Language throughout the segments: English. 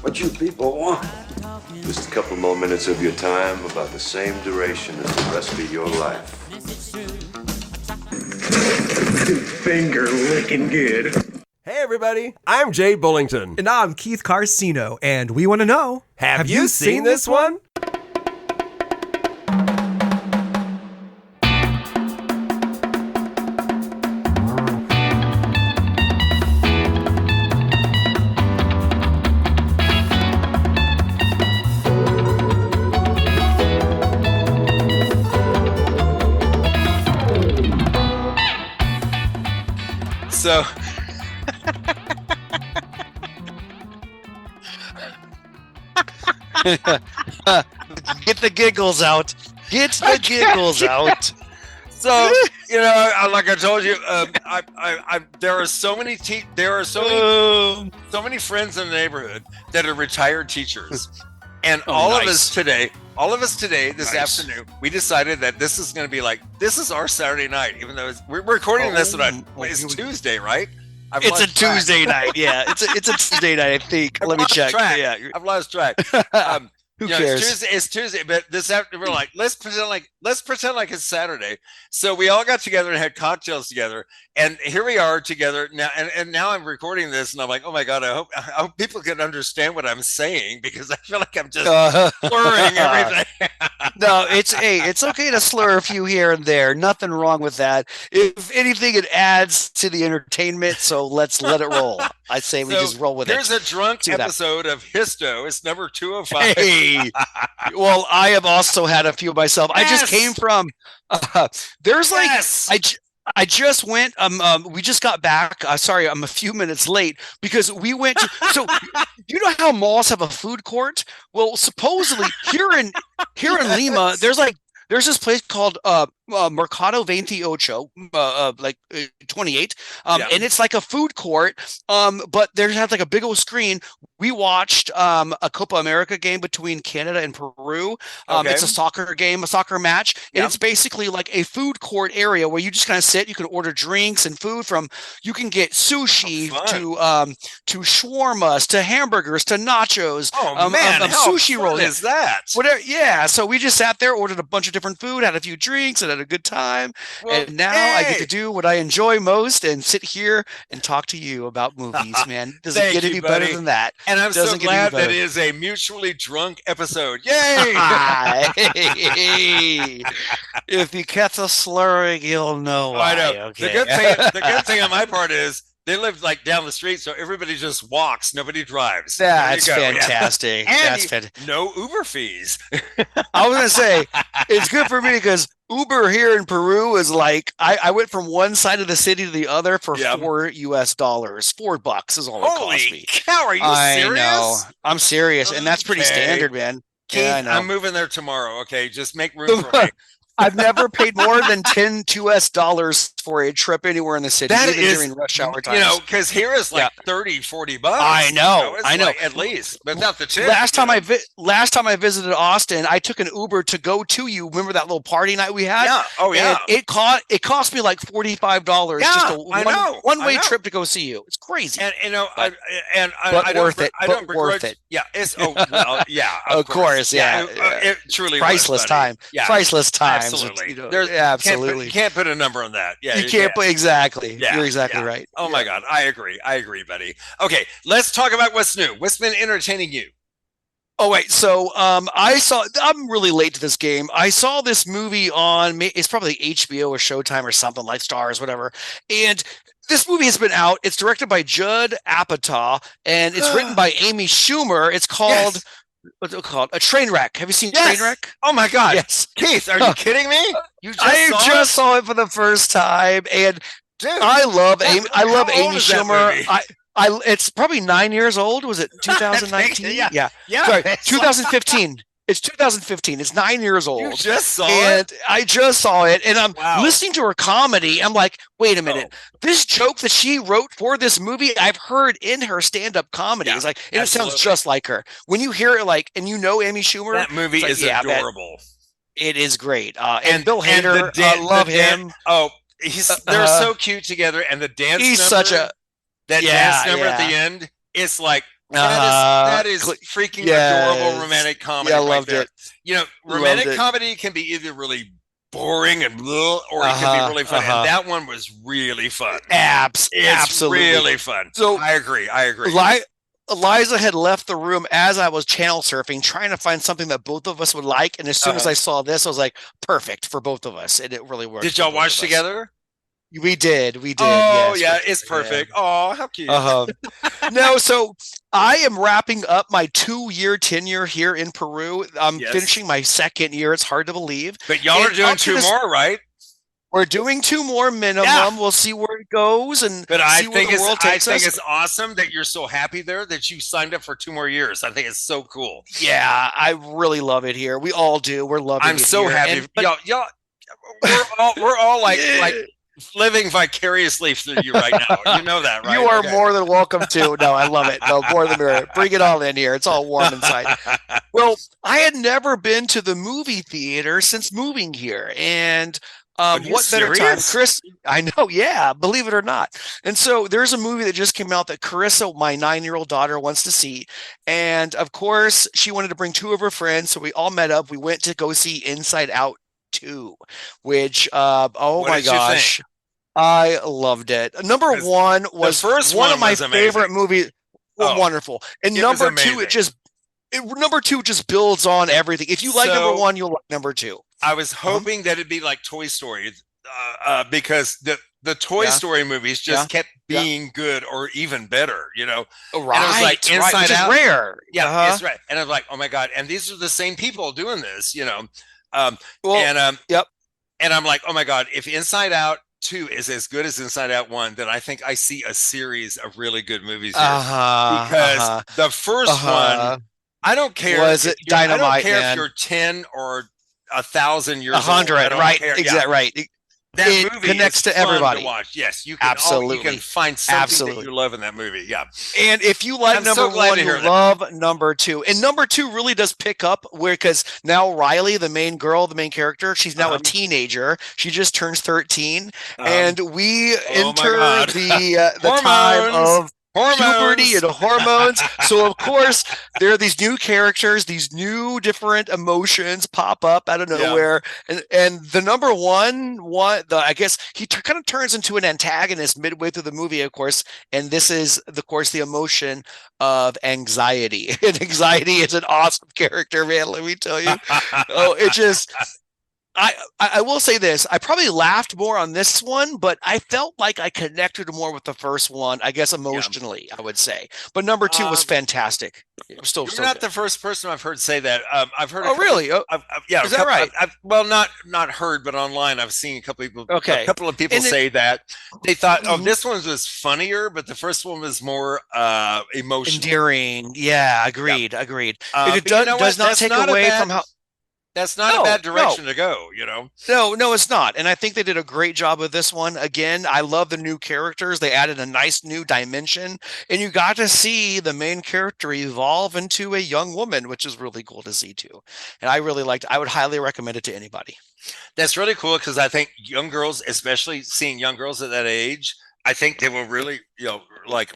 What you people want? Just a couple more minutes of your time, about the same duration as the rest of your life. Finger licking good. Hey everybody, I'm Jay Bullington. And I'm Keith Carcino, and we want to know, Have you seen this one? So, get the giggles out. Get the giggles out. So, you know, like I told you, there are so many so many friends in the neighborhood that are retired teachers, and all of us today, this afternoon, we decided that this is going to be this is our Saturday night, even though we're recording this on it's Tuesday, right? It's a Tuesday night. Yeah, it's a Tuesday night. I think. Let me check. Yeah, I've lost track. Who cares? It's Tuesday, but this afternoon we're like, let's pretend like it's Saturday. So we all got together and had cocktails together, and here we are together now. And now I'm recording this, and I'm like, oh my god, I hope people can understand what I'm saying, because I feel like I'm just slurring everything. No, it's okay to slur a few here and there. Nothing wrong with that. If anything, it adds to the entertainment. So let's let it roll. I say we just roll with it. Here's a drunk episode of HYSTO. It's number 205. Hey, well, I have also had a few myself. Yes! I just came from. There's I just went. We just got back. Sorry, I'm a few minutes late because we went. So, you know how malls have a food court? Well, supposedly here in Lima, there's this place called Mercado 28, 28, and it's like a food court. But they have like a big old screen. We watched a Copa America game between Canada and Peru. It's a soccer game, a soccer match, and it's basically like a food court area where you just kind of sit. You can order drinks and food you can get sushi to shawarmas to hamburgers to nachos. Oh man, how sushi fun rolls. Is that? Whatever. Yeah. So we just sat there, ordered a bunch of different food, had a few drinks, and had a good time. Well, and now I get to do what I enjoy most and sit here and talk to you about movies, man. Doesn't get any better than that. And I'm so glad that it is a mutually drunk episode. Yay! If you catch the slurring, you'll know why. I know. Okay. The good thing on my part is they live down the street, so everybody just walks. Nobody drives. That's fantastic. And no Uber fees. I was gonna say it's good for me because Uber here in Peru is like I went from one side of the city to the other for $4 $4 is all it cost me. Holy cow! Are you serious? I know. I'm serious, and that's pretty standard, man. Keith, yeah, I know. I'm moving there tomorrow. Okay, just make room for me. I've never paid more than $10 for a trip anywhere in the city, even during rush hour times. You know, because here is like $30-$40. I know, I know. At least, but not the tip. Last time I visited Austin, I took an Uber to go to you. Remember that little party night we had? Yeah. Oh yeah. And it cost me like $45 just a one-way trip to go see you. It's crazy. And you know, but I don't worth it. I don't begrudge it. Yeah. It's of course. Yeah. It truly priceless was, time. Yeah. Priceless time. Absolutely. Absolutely. You can't put a number on that. Yeah. You can't put exactly. Yeah, You're exactly right. Oh my God. I agree, buddy. Okay, let's talk about what's new. What's been entertaining you? Oh wait, so I'm really late to this game. I saw this movie it's probably HBO or Showtime or something, like Stars, whatever. And this movie has been out. It's directed by Judd Apatow and it's written by Amy Schumer. It's called what's it called? A Trainwreck. Have you seen Trainwreck? Oh my God. Yes. Keith, are you kidding me? You just saw it for the first time, and dude, I love Amy Schumer. It's probably 9 years old. Was it 2019? Yeah. Sorry, 2015. It's 2015. It's 9 years old. You just saw it? I just saw it, and I'm listening to her comedy. I'm like, wait a minute. This joke that she wrote for this movie, I've heard in her stand-up comedy. It's like, and it sounds just like her. When you hear it, and you know Amy Schumer, that movie is adorable. It is great. And Bill Hader, love him. They're so cute together, and the dance. He's number, such a dance number at the end. It's like That is freaking adorable romantic comedy. Yeah, I loved it. You know, romantic comedy can be either really boring and or it can be really fun. And that one was really fun. Absolutely. Really fun. So I agree. Eliza had left the room as I was channel surfing, trying to find something that both of us would like. And as soon as I saw this, I was like, perfect for both of us. And it really worked. Did y'all watch together? We did. Oh, yes, yeah, it's perfect. Yeah. Oh, how cute. No, so I am wrapping up my 2-year tenure here in Peru. I'm finishing my 2nd year. It's hard to believe. But y'all are doing 2 more, right? We're doing 2 more minimum. Yeah. We'll see where it goes, but I think it's awesome that you're so happy there that you signed up for 2 more years. I think it's so cool. Yeah, I really love it here. We all do. We're loving it. I'm so happy. Y'all, we're all like living vicariously through you right now. You know that, right? You are more than welcome to. No, I love it. No, more than bring it all in here. It's all warm inside. Well, I had never been to the movie theater since moving here, and what better time, Chris? I know, yeah, believe it or not. And so there's a movie that just came out that Carissa, my 9-year-old daughter, wants to see. And of course, she wanted to bring 2 of her friends. So we all met up. We went to go see Inside Out 2, which, oh my gosh, I loved it. Number 1 was one of my favorite movies. Wonderful. And number 2, number 2 just builds on everything. If you like number 1, you'll like number 2. I was hoping that it'd be like Toy Story, because the Toy Story movies just kept being good or even better, you know. Right. And it was like Inside Out, rare. Yeah, that's right. And I was like, oh my god! And these are the same people doing this, you know. And I'm like, oh my god! If Inside Out 2 is as good as Inside Out 1, then I think I see a series of really good movies here. Because the first one, I don't care. Was it dynamite? I don't care if you're 10 or 1,000 years 100, old. right? Exactly, right. That movie connects to everybody. To watch. Yes, you can absolutely. You can find something that you love in that movie. Yeah. And if you like number 1, you love number 2. And number 2 really does pick up because now Riley, the main character, she's now a teenager. She just turns 13, and we enter the time of puberty and hormones. So of course there are these new characters, these new different emotions pop up out of nowhere. And the number one, I guess he kind of turns into an antagonist midway through the movie, of course. And this is, of course, the emotion of anxiety. And anxiety is an awesome character, man. Let me tell you. It just. I will say this. I probably laughed more on this one, but I felt like I connected more with the first one, I guess emotionally, I would say. But number 2 was fantastic. It was still You're not the first person I've heard say that. I've heard. Oh, really? Yeah. Is that right? Well, not heard, but online I've seen a couple of people. Okay. A couple of people say that they thought, this one was funnier, but the first one was more emotional, endearing. Yeah, agreed. It does not take away from how. That's not a bad direction to go, you know? No, it's not. And I think they did a great job with this one. Again, I love the new characters. They added a nice new dimension. And you got to see the main character evolve into a young woman, which is really cool to see too. And I really liked it. I would highly recommend it to anybody. That's really cool because I think young girls, especially seeing young girls at that age, I think they will really,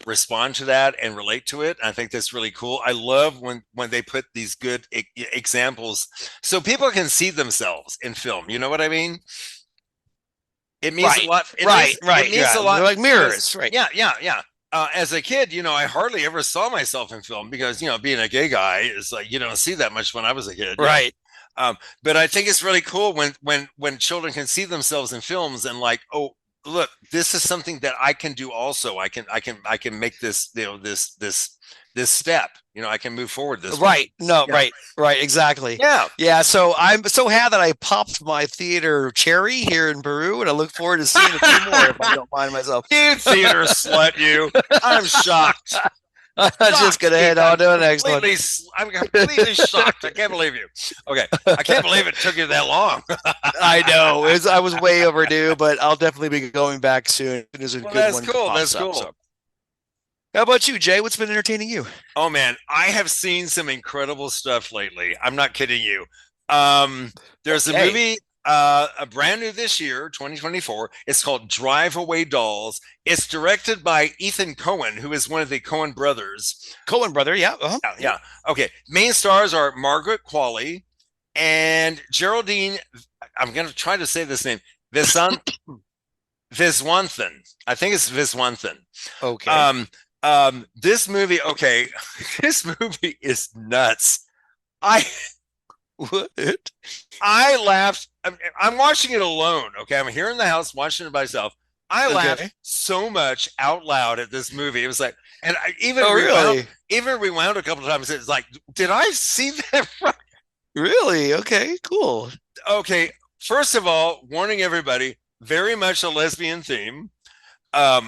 respond to that and relate to it. I think that's really cool. I love when they put these good examples so people can see themselves in film. You know what I mean? It means a lot. It means a lot. They're like mirrors, right? Yeah. As a kid, I hardly ever saw myself in film because, being a gay guy is like, you don't see that much when I was a kid. Right. But I think it's really cool when children can see themselves in films and like, oh, look, this is something that I can do also. I can make this, this step, I can move forward this way. Right. Right. Exactly. Yeah. So I'm so happy that I popped my theater cherry here in Peru, and I look forward to seeing a few more if I don't mind myself. You theater slut, you. I'm shocked. I'm just going to head on to the next one. I'm completely shocked. I can't believe you. Okay. I can't believe it took you that long. I know. I was way overdue, but I'll definitely be going back soon. There's a good one. That's cool. So. How about you, Jay? What's been entertaining you? Oh, man. I have seen some incredible stuff lately. I'm not kidding you. There's a movie a brand new this year, 2024. It's called Drive Away Dolls. It's directed by Ethan Coen, who is one of the Coen brothers. Coen brother, yeah. Yeah. Okay. Main stars are Margaret Qualley and Geraldine. I'm going to try to say this name. Viswanthan. I think it's Viswanthan. Okay. This movie. Okay. This movie is nuts. What? I laughed. I'm watching it alone. Okay, I'm here in the house watching it by myself. I laughed so much out loud at this movie. It was like, and I even rewound a couple of times. It's like, did I see that right? Really? Okay, cool. Okay, first of all, warning everybody, very much a lesbian theme. I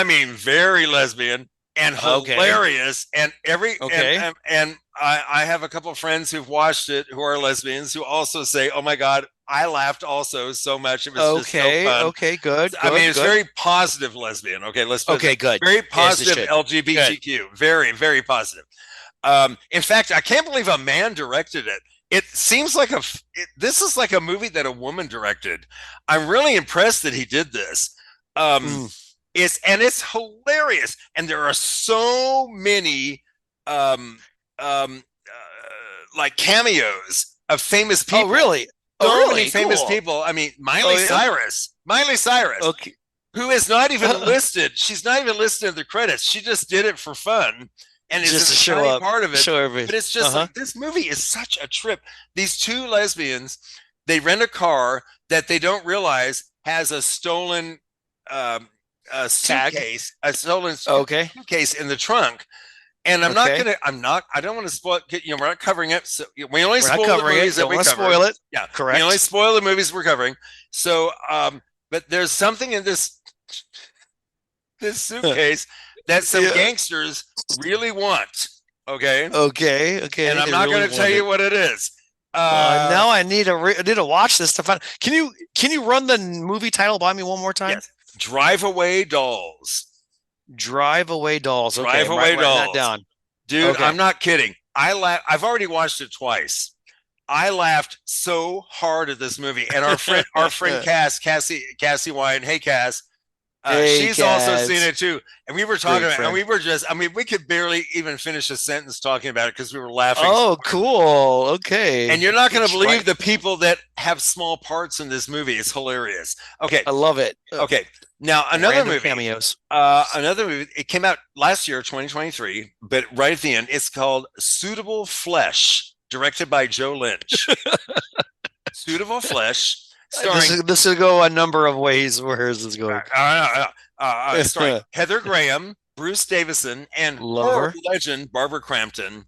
mean, very lesbian and hilarious. And and I have a couple of friends who've watched it who are lesbians who also say, "Oh my God, I laughed also so much. It was just so fun." Okay, good. I mean, it's very positive lesbian. Okay, let's put it. Good. Very positive LGBTQ. Good. Very, very positive. In fact, I can't believe a man directed it. It seems like this is like a movie that a woman directed. I'm really impressed that he did this. It's hilarious, and there are so many like cameos of famous people. Oh, really? So many famous people. I mean, Miley Cyrus, okay, who is not even listed. She's not even listed in the credits. She just did it for fun, and it's just a show up, part of it. But it's just like, this movie is such a trip. These two lesbians, they rent a car that they don't realize has a stolen suitcase, suitcase in the trunk. And I don't want to spoil, we're not covering it. So we only spoil the movies that we cover. Spoil it. Yeah, correct. We only spoil the movies we're covering. So, but there's something in this suitcase that some gangsters really want. Okay. And I'm not going to tell you what it is. Now I need to watch this to find. Can you run the movie title by me one more time? Yes. Drive Away Dolls. Drive Away Dolls. Okay, Drive Away Dolls. That down. Dude, I'm not kidding. I've already watched it twice. I laughed so hard at this movie. And our friend Cassie Wine. Hey, Cass. She's also seen it too. And we were talking about it, and we were just, I mean, we could barely even finish a sentence talking about it because we were laughing. Oh, cool. Okay. And you're not going to believe the people that have small parts in this movie. It's hilarious. Okay. I love it. Okay. Now, another movie. Cameos. Another movie. It came out last year, 2023, but right at the end, it's called Suitable Flesh, directed by Joe Lynch. Suitable Flesh. This will go a number of ways. Where is this going? Starring Heather Graham, Bruce Davison, and horror legend Barbara Crampton.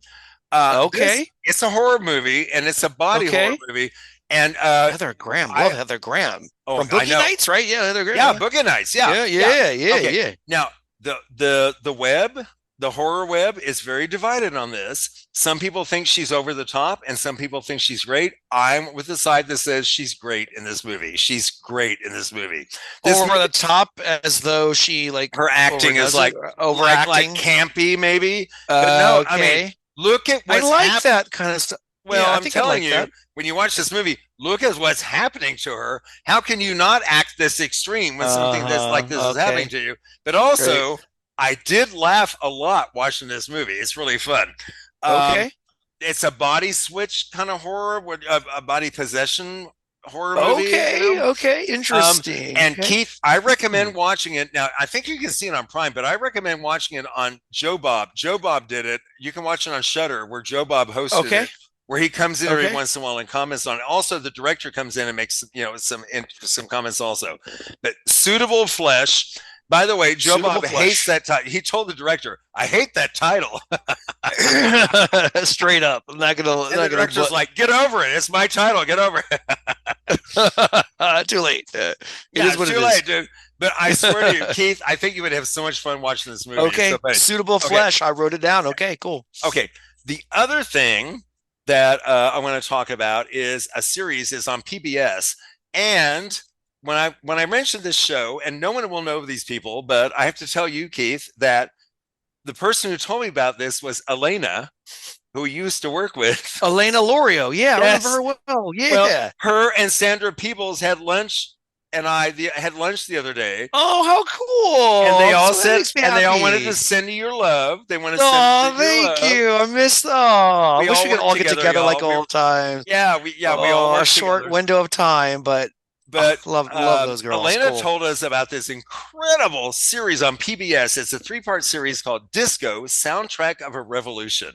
It's a horror movie, and it's a body horror movie. And Heather Graham, love Heather Graham from Boogie Nights, right? Yeah, Heather Graham. Yeah, Boogie Nights. Yeah. Now the horror web is very divided on this. Some people think she's over the top, and some people think she's great. I'm with the side that says she's great in this movie. She's great in this movie. Over the top, as though she her acting is like overacting, like campy, maybe. But no, I mean, look at what's that kind of stuff. Well, I'm telling you, when you watch this movie, look at what's happening to her. How can you not act this extreme when something like this is happening to you? But also, I did laugh a lot watching this movie. It's really fun. It's a body switch kind of horror, a body possession horror movie. Interesting. And Keith, I recommend watching it. Now, I think you can see it on Prime, but I recommend watching it on Joe Bob. Joe Bob did it. You can watch it on Shudder, where Joe Bob hosted it. Where he comes in every once in a while and comments on it. Also, the director comes in and makes some comments also. But Suitable Flesh. By the way, Joe Bob hates that title. He told the director, "I hate that title." Straight up. I'm not gonna. The director's like, "Get over it. It's my title. Get over it." Too late. It is what too late, dude. But I swear to you, Keith, I think you would have so much fun watching this movie. Okay, so Suitable Flesh. I wrote it down. Okay, cool. Okay, the other thing that I want to talk about is a series is on PBS. And when I mentioned this show, and no one will know these people, but I have to tell you, Keith, that the person who told me about this was Elena, who we used to work with. Elena Lorio. Yeah, Yes. I remember her well. Yeah. Well, her and Sandra Peebles had lunch, and had lunch the other day. Oh, how cool! And they all So that said, makes me and they all happy. wanted to send you your love. They want to Oh, send you your thank love. you. I missed. Oh, I We wish all we could worked all get together like y'all. old times. Yeah, we all a worked short together. window of time, but love those girls. Elena Cool. told us about this incredible series on PBS. It's a 3-part series called Disco: Soundtrack of a Revolution.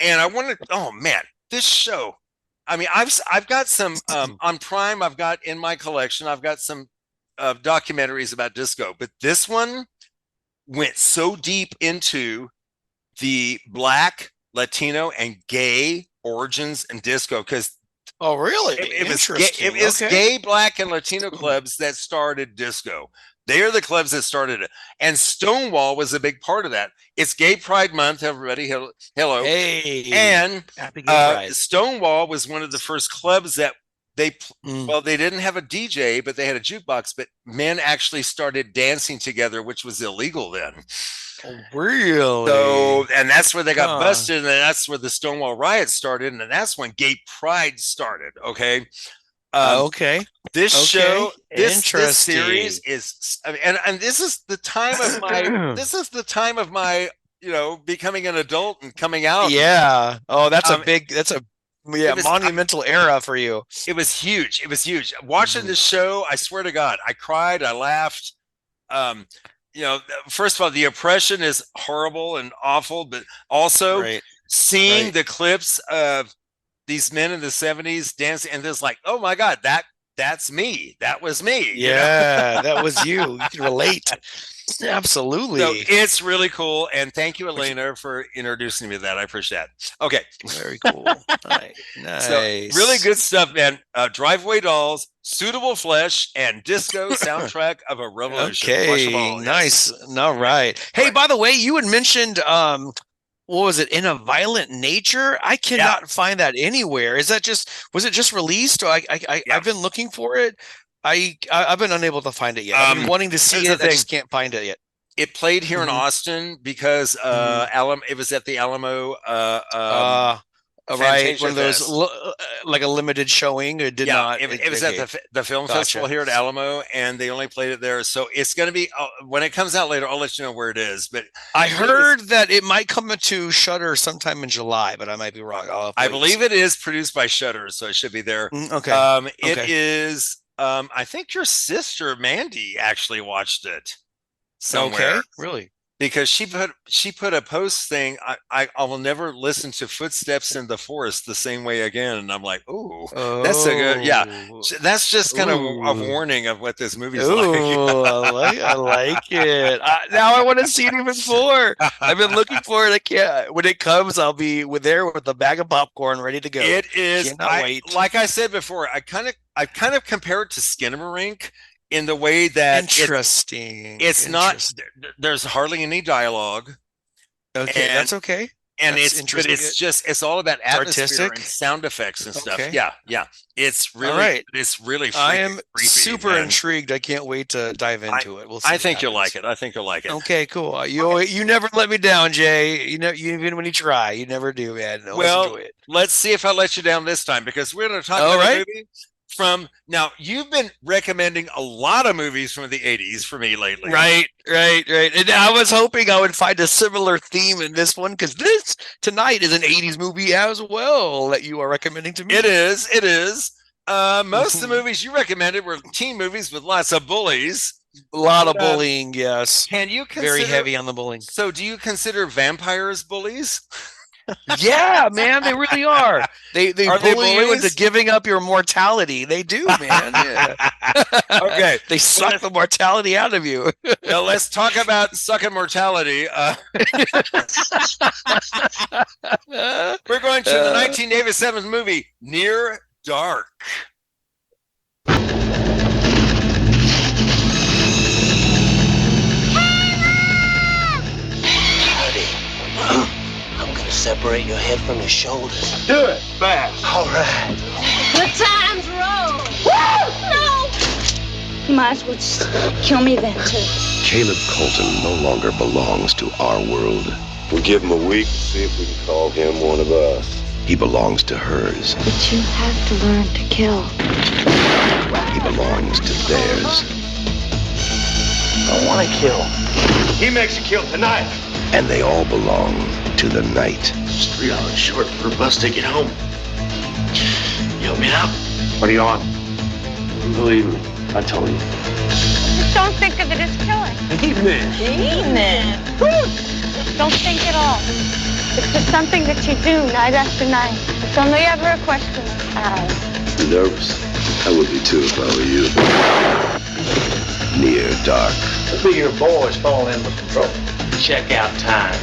And I wanted, oh man, this show. I mean, I've got some on Prime. I've got in my collection. I've got some documentaries about disco, but this one went so deep into the Black, Latino, and gay origins in disco because Oh, really? it was Interesting. gay, Black, and Latino clubs that started disco. They are the clubs that started it, and Stonewall was a big part of that. It's Gay Pride Month, everybody. Hello, Hey, and happy Gay Pride. Stonewall was one of the first clubs that they Mm. well, they didn't have a DJ, but they had a jukebox. But men actually started dancing together, which was illegal then. Oh, really? So, and that's where they got Huh. busted, and that's where the Stonewall riots started, and that's when Gay Pride started. Okay. Okay. This Okay. show, this Interesting. series is, I mean, and this is the time of my, this is the time of my, becoming an adult and coming out. Yeah. Oh, that's Um, that's a monumental era for you. It was huge. It was huge. Watching Mm-hmm. this show, I swear to God, I cried, I laughed. First of all, the oppression is horrible and awful, but also Right. seeing Right. the clips of these men in the 70s dancing, and it's like, oh my God, that's me. That was me. you know? Yeah, that was you. You can relate. Absolutely. So it's really cool. And thank you, Elena, for introducing me to that. I appreciate that. Okay. Very cool. Nice. So really good stuff, man. Driveway Dolls, Suitable Flesh, and Disco Soundtrack of a Revolution. Watch them Okay, all, yes. nice. All right. Hey, by the way, you had mentioned what was it, In a Violent Nature? I cannot find that anywhere. Was it just released? Or I've been looking for it. I've been unable to find it yet. I've been wanting to see here's the it. I thing. just can't find it yet. It played here in Mhm. Austin because it was at the Alamo Right, Fantasia one of those Fest. like a limited showing. It did not. It was at the film Gotcha. festival here at Alamo, and they only played it there. So it's going to be when it comes out later. I'll let you know where it is. But I heard that it might come to Shudder sometime in July, but I might be wrong. I believe it is produced by Shudder, so it should be there. Okay. It Okay. is. I think your sister Mandy actually watched it somewhere. Okay. Really? Because she put a post saying, I will never listen to Footsteps in the Forest the same way again. And I'm like, ooh, that's a good, that's just kind of a warning of what this movie is like. Ooh, I like it. Now I want to see it even more. I've been looking for it. I can't. When it comes, I'll be there with a bag of popcorn ready to go. It is, Cannot wait. like I said before, I kind of compare it to Skinamarink in the way that Interesting. it's not, there's hardly any dialogue. Okay, and- that's okay. And That's but it's all about atmosphere artistic? and sound effects and stuff. Okay. Yeah. It's really, right. it's really. I am creepy, super and intrigued. I can't wait to dive into it. We'll see. I what think you'll happens. like it. I think you'll like it. Okay, cool. You never let me down, Jay. You know, even when you try, you never do, man. Always Well, enjoy it. let's see if I let you down this time because we're going to talk All about a right. movie from now. You've been recommending a lot of movies from the '80s for me lately. Right. And I was hoping I would find a similar theme in this one because this tonight is an 80s movie as well that you are recommending to me. It is. Most of the Mhm. movies you recommended were teen movies with lots of bullies. A lot of bullying, yes. Can you consider, Very heavy on the bullying. So, do you consider vampires bullies? Yeah, man, they really are. They Are they bully you bullies? into giving up your mortality. They do, man. Yeah. Okay. They suck the mortality out of you. Now let's talk about sucking mortality. We're going to the 1987 movie Near Dark. I'm gonna separate your head from your shoulders. Do it fast. All right. The time's roll. No! You might as well just kill me then, too. Caleb Colton no longer belongs to our world. We give him a week to see if we can call him one of us. He belongs to hers. But you have to learn to kill. He belongs to theirs. I want to kill. He makes you kill tonight. And they all belong to the night. It's 3 hours short for a bus ticket home. You help me out? What are you on? Believe me, I told you. Just don't think of it as killing. Evening. Don't think at all. It's just something that you do night after night. It's only ever a question of how. Nervous? I would be too if I were you. Near dark. The bigger boys falling in with control. Check out time.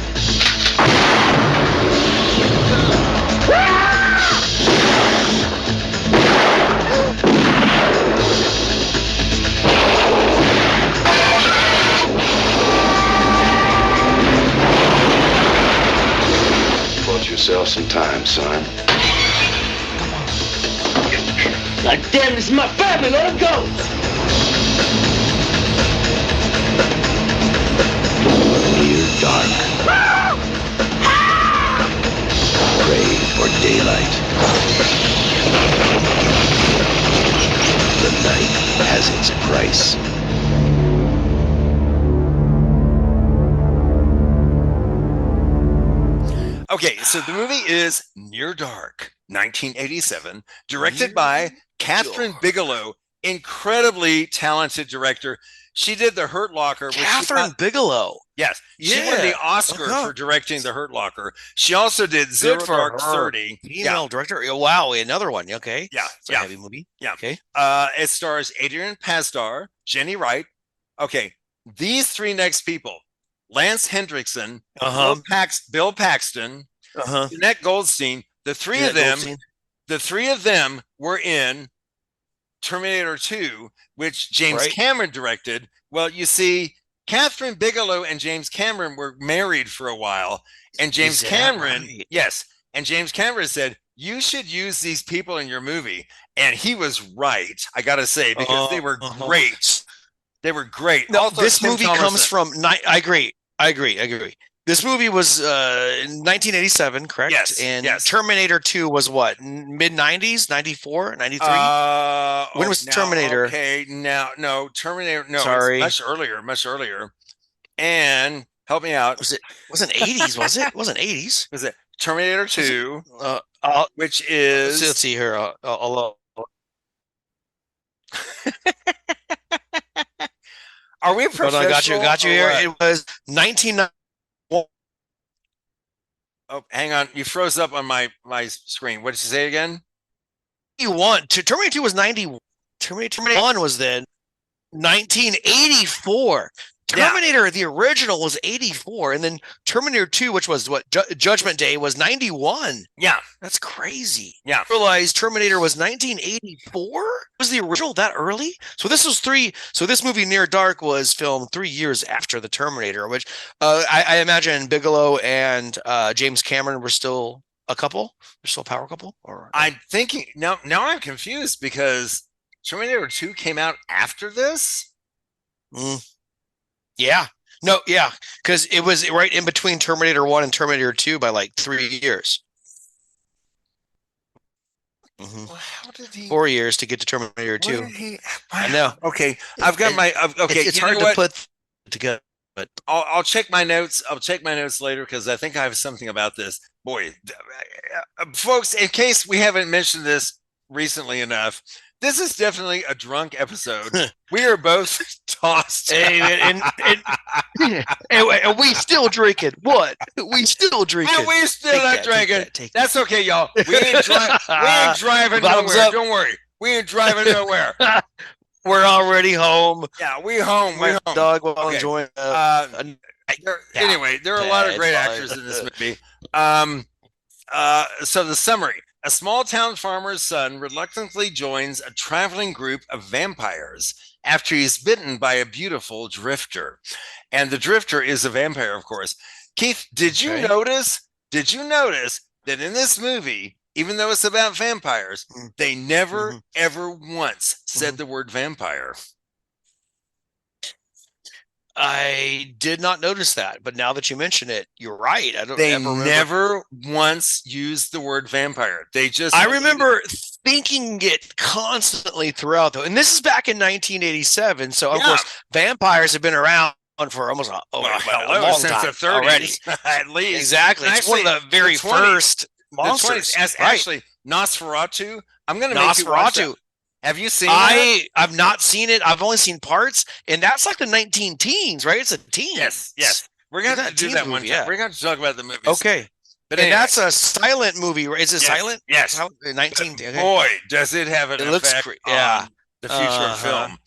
Bought yourself some time, son. God damn, this is my family. Let him go. Near dark. Pray for daylight. The night has its price. Okay, so the movie is Near Dark, 1987, directed by Kathryn Bigelow, incredibly talented director. She did The Hurt Locker. Kathryn Bigelow. Yes, she won the Oscar for directing The Hurt Locker. She also did Zero Dark 30. Female director. Oh, wow, another one. Okay. Yeah, It's a heavy movie. Yeah. Okay. It stars Adrian Pasdar, Jenny Wright. Okay, these three next people: Lance Hendrickson, Bill Paxton, Jeanette Goldstein. The three of them were in Terminator 2, which James Cameron directed. Well, you see, Kathryn Bigelow and James Cameron were married for a while, and James Cameron said, you should use these people in your movie. And he was right, I gotta say, because they were great. They were great. No, Also, this Tim movie Thomerson. comes from. I agree. This movie was in 1987, correct? Yes. And Terminator 2 was what? Mid 90s, 94, 93? When was Terminator? Okay, no, Terminator. No, Sorry. Much earlier. And help me out. Wasn't 80s? Was it? Wasn't 80s? Was it Terminator 2? Which is. Let's see here. Are we professional? Got you here. It was 1990. Oh, hang on. You froze up on my screen. What did you say again? Terminator 2 was 90. Terminator 1 was then 1984. Terminator, the original, was 84. And then Terminator 2, which was what? Judgment Day, was 91. Yeah. That's crazy. Yeah. I realized Terminator was 1984? Was the original that early? So this was this movie Near Dark was filmed 3 years after the Terminator, which I imagine Bigelow and James Cameron were still a couple. They're still a power couple. Or I'm thinking now I'm confused because Terminator 2 came out after this. Yeah. No, yeah. Because it was right in between Terminator 1 and Terminator 2 by like 3 years. Well, how did he 4 years to get to Terminator 2. I know. Okay. I've got my okay. It's hard to put together, but I'll check my notes. I'll check my notes later because I think I have something about this. Boy, folks, in case we haven't mentioned this recently enough, this is definitely a drunk episode. We are both tossed. and we still drinking. What? We still drinking. And we still not drinking. That's okay, y'all. We ain't driving nowhere. Up. Don't worry. We ain't driving nowhere. We're already home. Yeah, we home. We home. Dog while enjoying. Anyway, there are a lot of great actors in this movie. So the summary. A small town farmer's son reluctantly joins a traveling group of vampires after he's bitten by a beautiful drifter. And the drifter is a vampire, of course. Keith, did you notice that in this movie, even though it's about vampires, they never, ever once said the word vampire? I did not notice that, but now that you mention it, you're right. I don't They ever remember. never once used the word vampire. They just. I remember thinking it constantly throughout, though. And this is back in 1987. So, of course, vampires have been around for almost a long since time the 30s, already. at least. Exactly. It's one of the very first monsters. Actually, Nosferatu. I'm going to make you watch that. Have you seen that? I've not seen it. I've only seen parts, and that's like the 19-teens, right? It's a teen. Yes. We're going to have to do that one time. Yeah. We're going to talk about the movies. Okay. But and anyway. that's a silent movie, right? Is it silent? Yes. 19. Okay. Boy, does it have an effect on the future of film.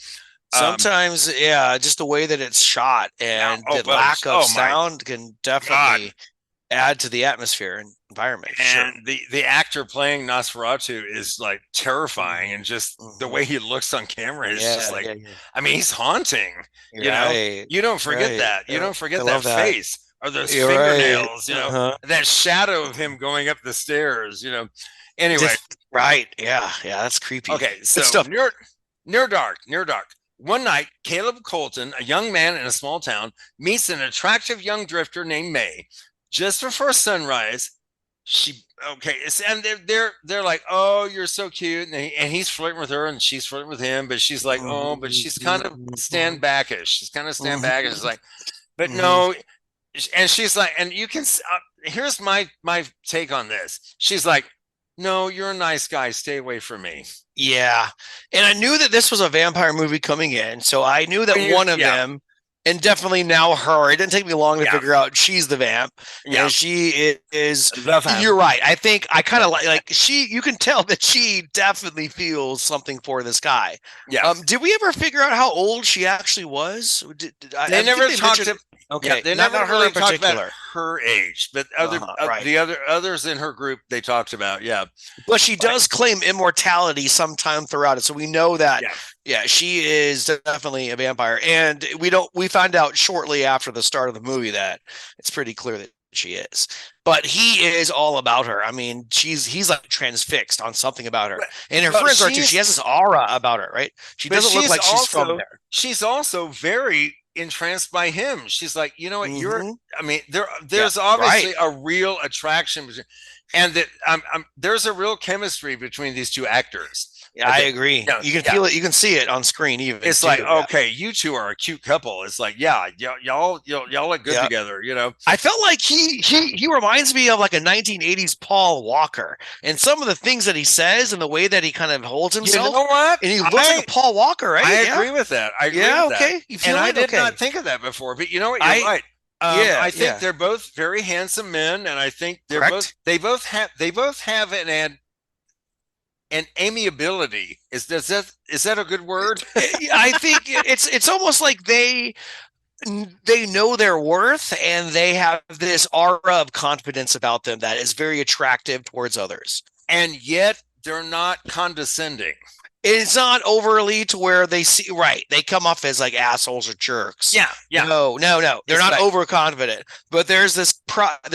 Sometimes, just the way that it's shot and the lack of sound can definitely add to the atmosphere and environment. And the actor playing Nosferatu is like terrifying, and just the way he looks on camera is just like, I mean, he's haunting. You know, you don't forget that. You don't forget that face or those fingernails. You know, that shadow of him going up the stairs. You know, anyway, that's creepy. Okay, so near dark. One night, Caleb Colton, a young man in a small town, meets an attractive young drifter named May. Just before sunrise, and they're like, "Oh, you're so cute," and he's flirting with her, and she's flirting with him, but she's like, "Oh," but she's kind of stand backish. She's kind of stand backish. It's like, but no, and she's like, and you can. Here's my take on this. She's like, "No, you're a nice guy. Stay away from me." Yeah, and I knew that this was a vampire movie coming in, so I knew that one of them. And definitely now her. It didn't take me long to figure out she's the vamp. Yeah, and she is. You're right. I think I kind of like she. You can tell that she definitely feels something for this guy. Yeah. Did we ever figure out how old she actually was? They never talked. Okay, they never really talked about her age, but the others in her group they talked about. Yeah, but she does claim immortality sometime throughout it, so we know that. Yeah, she is definitely a vampire, and we find out shortly after the start of the movie that it's pretty clear that she is. But he is all about her. I mean, he's like transfixed on something about her, and her friends are too. She has this aura about her, right? She doesn't look like she's from there. She's also very entranced by him. She's like, you know what, I mean, there's obviously a real attraction between, and that there's a real chemistry between these two actors. Yeah, I agree. You can feel it. You can see it on screen. Even it's like, okay, you two are a cute couple. It's like, y'all look good together. You know, I felt like he reminds me of like a 1980s Paul Walker, and some of the things that he says and the way that he kind of holds himself. You know what? And he looks like a Paul Walker, right? I agree with that. I agree with okay. That. And I did not think of that before, but you know what? You're right. I think they're both very handsome men, and I think they both have an amiability. Is that a good word? I think it's almost like they know their worth, and they have this aura of confidence about them that is very attractive towards others. And yet they're not condescending. It's not overly to where they come off as like assholes or jerks. Yeah. No. They're not overconfident, but there's this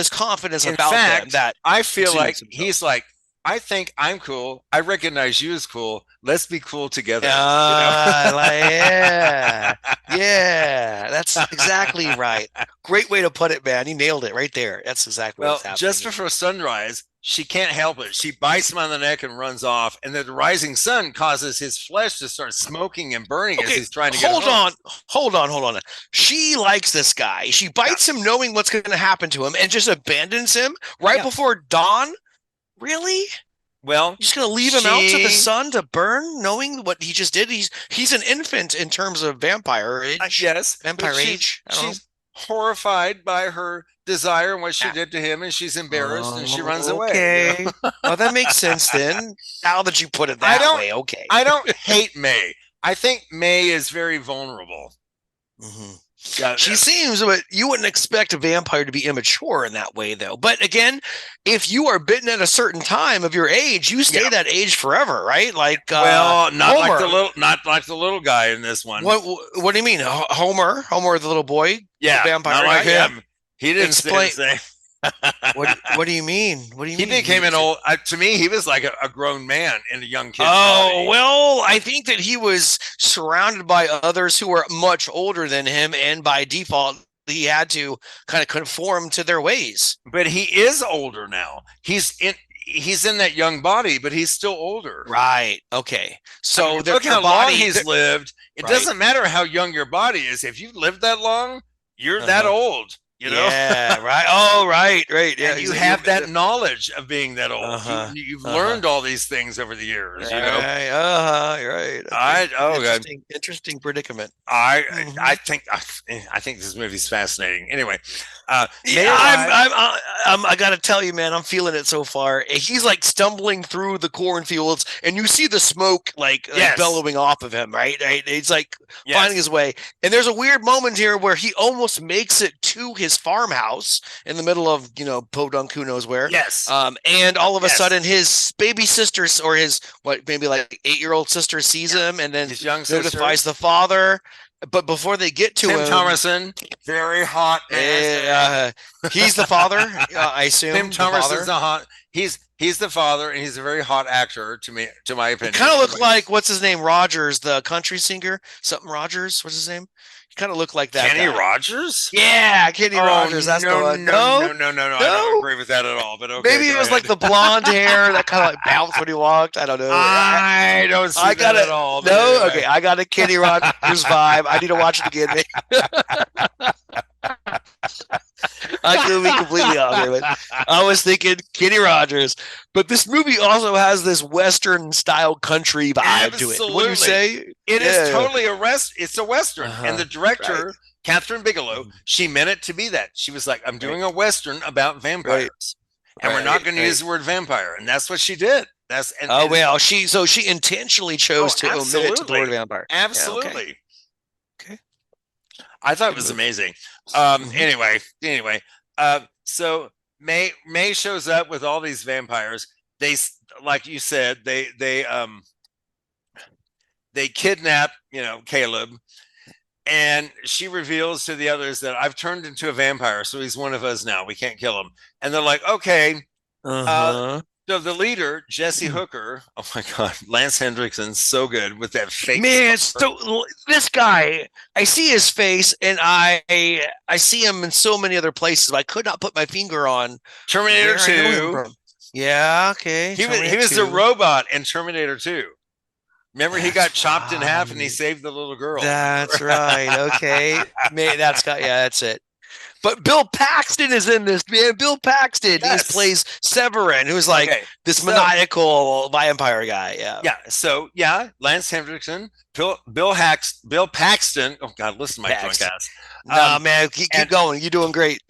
confidence about them that I feel like he's like, I think I'm cool. I recognize you as cool. Let's be cool together. Yeah, that's exactly right. Great way to put it, man. You nailed it right there. That's exactly what's happening. Just before sunrise, she can't help it. She bites him on the neck and runs off. And then the rising sun causes his flesh to start smoking and burning as he's trying to get home. Hold on. She likes this guy. She bites him knowing what's going to happen to him and just abandons him right before dawn. Really? Well, you're just gonna leave him out to the sun to burn, knowing what he just did. He's an infant in terms of vampire age. Yes, vampire age. She's horrified by her desire and what she did to him, and she's embarrassed, and she runs away. Okay, well, that makes sense then. Now that you put it that way, okay. I don't hate May. I think May is very vulnerable. Mm-hmm. She seems, but you wouldn't expect a vampire to be immature in that way, though. But again, if you are bitten at a certain time of your age, you stay that age forever, right? Like, not like the little guy in this one. What do you mean, Homer, the little boy? Yeah, the vampire, not like him. He didn't stay. What do you mean? What do you He mean? became an old. To me, he was like a grown man in a young kid's Oh, body. well, I think that he was surrounded by others who were much older than him, and by default, he had to kind of conform to their ways. But he is older now. He's in that young body, but he's still older. Right. Okay. So I mean, look how long he's lived. It Right. doesn't matter how young your body is. If you've lived that long, you're that old. You know? Yeah. Right. Oh, right. Right. Yeah. And you have that knowledge of being that old. You've learned all these things over the years. You know. Right. Okay. Interesting predicament. I think this movie's fascinating. Anyway, I gotta tell you, man, I'm feeling it so far. He's like stumbling through the cornfields, and you see the smoke like bellowing off of him. Right? He's like finding his way. And there's a weird moment here where he almost makes it to his farmhouse in the middle of podunk who knows where. Yes. And all of a sudden, his baby sister or his maybe like 8-year-old sister sees him, and then his young notifies the father. But before they get to Tim him, Thomerson, very hot man. He's the father, I assume. Tim Thomerson's the hot. He's the father, and he's a very hot actor to my opinion. Kind of look like what's his name, Rogers, the country singer, something Rogers. What's his name? He kind of looked like that. Kenny guy. Rogers? Yeah, Kenny Rogers. That's the one. No. I don't agree with that at all. But okay, maybe it was like the blonde hair that kind of like bounced when he walked. I don't know. I don't see that at all. No, anyway. Okay, I got a Kenny Rogers vibe. I need to watch it again. I could be completely off here, but I was thinking Kenny Rogers. But this movie also has this Western style country vibe to it. Wouldn't you say? It is totally it's a Western. And the director, Kathryn Bigelow, she meant it to be that. She was like, I'm doing a Western about vampires. And we're not going to use the word vampire. And that's what she did. She intentionally chose to omit it to the word vampire. Absolutely. Yeah, okay. I thought it was amazing. Anyway, so May shows up with all these vampires. They, like you said, they kidnap, Caleb, and she reveals to the others that I've turned into a vampire, so he's one of us now. We can't kill him. And they're like, okay. So the leader, Jesse Hooker, oh my God, Lance Hendrickson's so good with that fake. Man, so this guy, I see his face, and I see him in so many other places. I could not put my finger on Terminator 2. Yeah, okay. He was the robot in Terminator 2. Remember, he got chopped in half, and he saved the little girl. That's right. Okay, that's it. But Bill Paxton is in this, man. Bill Paxton, he plays Severin, who's like this maniacal vampire guy. Yeah. Yeah. So Lance Hendrickson, Bill Paxton. Oh God, listen to my drunk ass. Nah, man, keep going. You're doing great.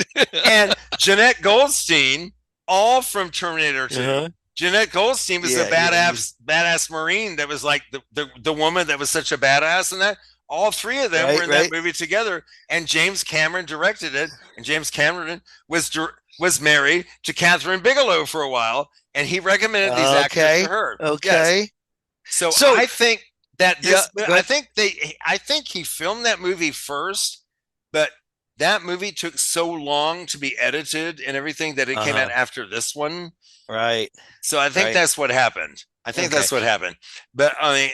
And Jeanette Goldstein, all from Terminator 2. Jeanette Goldstein was a badass Marine that was like the woman that was such a badass in that. All three of them were in that movie together, and James Cameron directed it. And James Cameron was married to Kathryn Bigelow for a while, and he recommended these actors to her. Okay. Yes. So I think that I think he filmed that movie first, but that movie took so long to be edited and everything that it came out after this one. Right. So I think that's what happened. I think that's what happened. But I mean,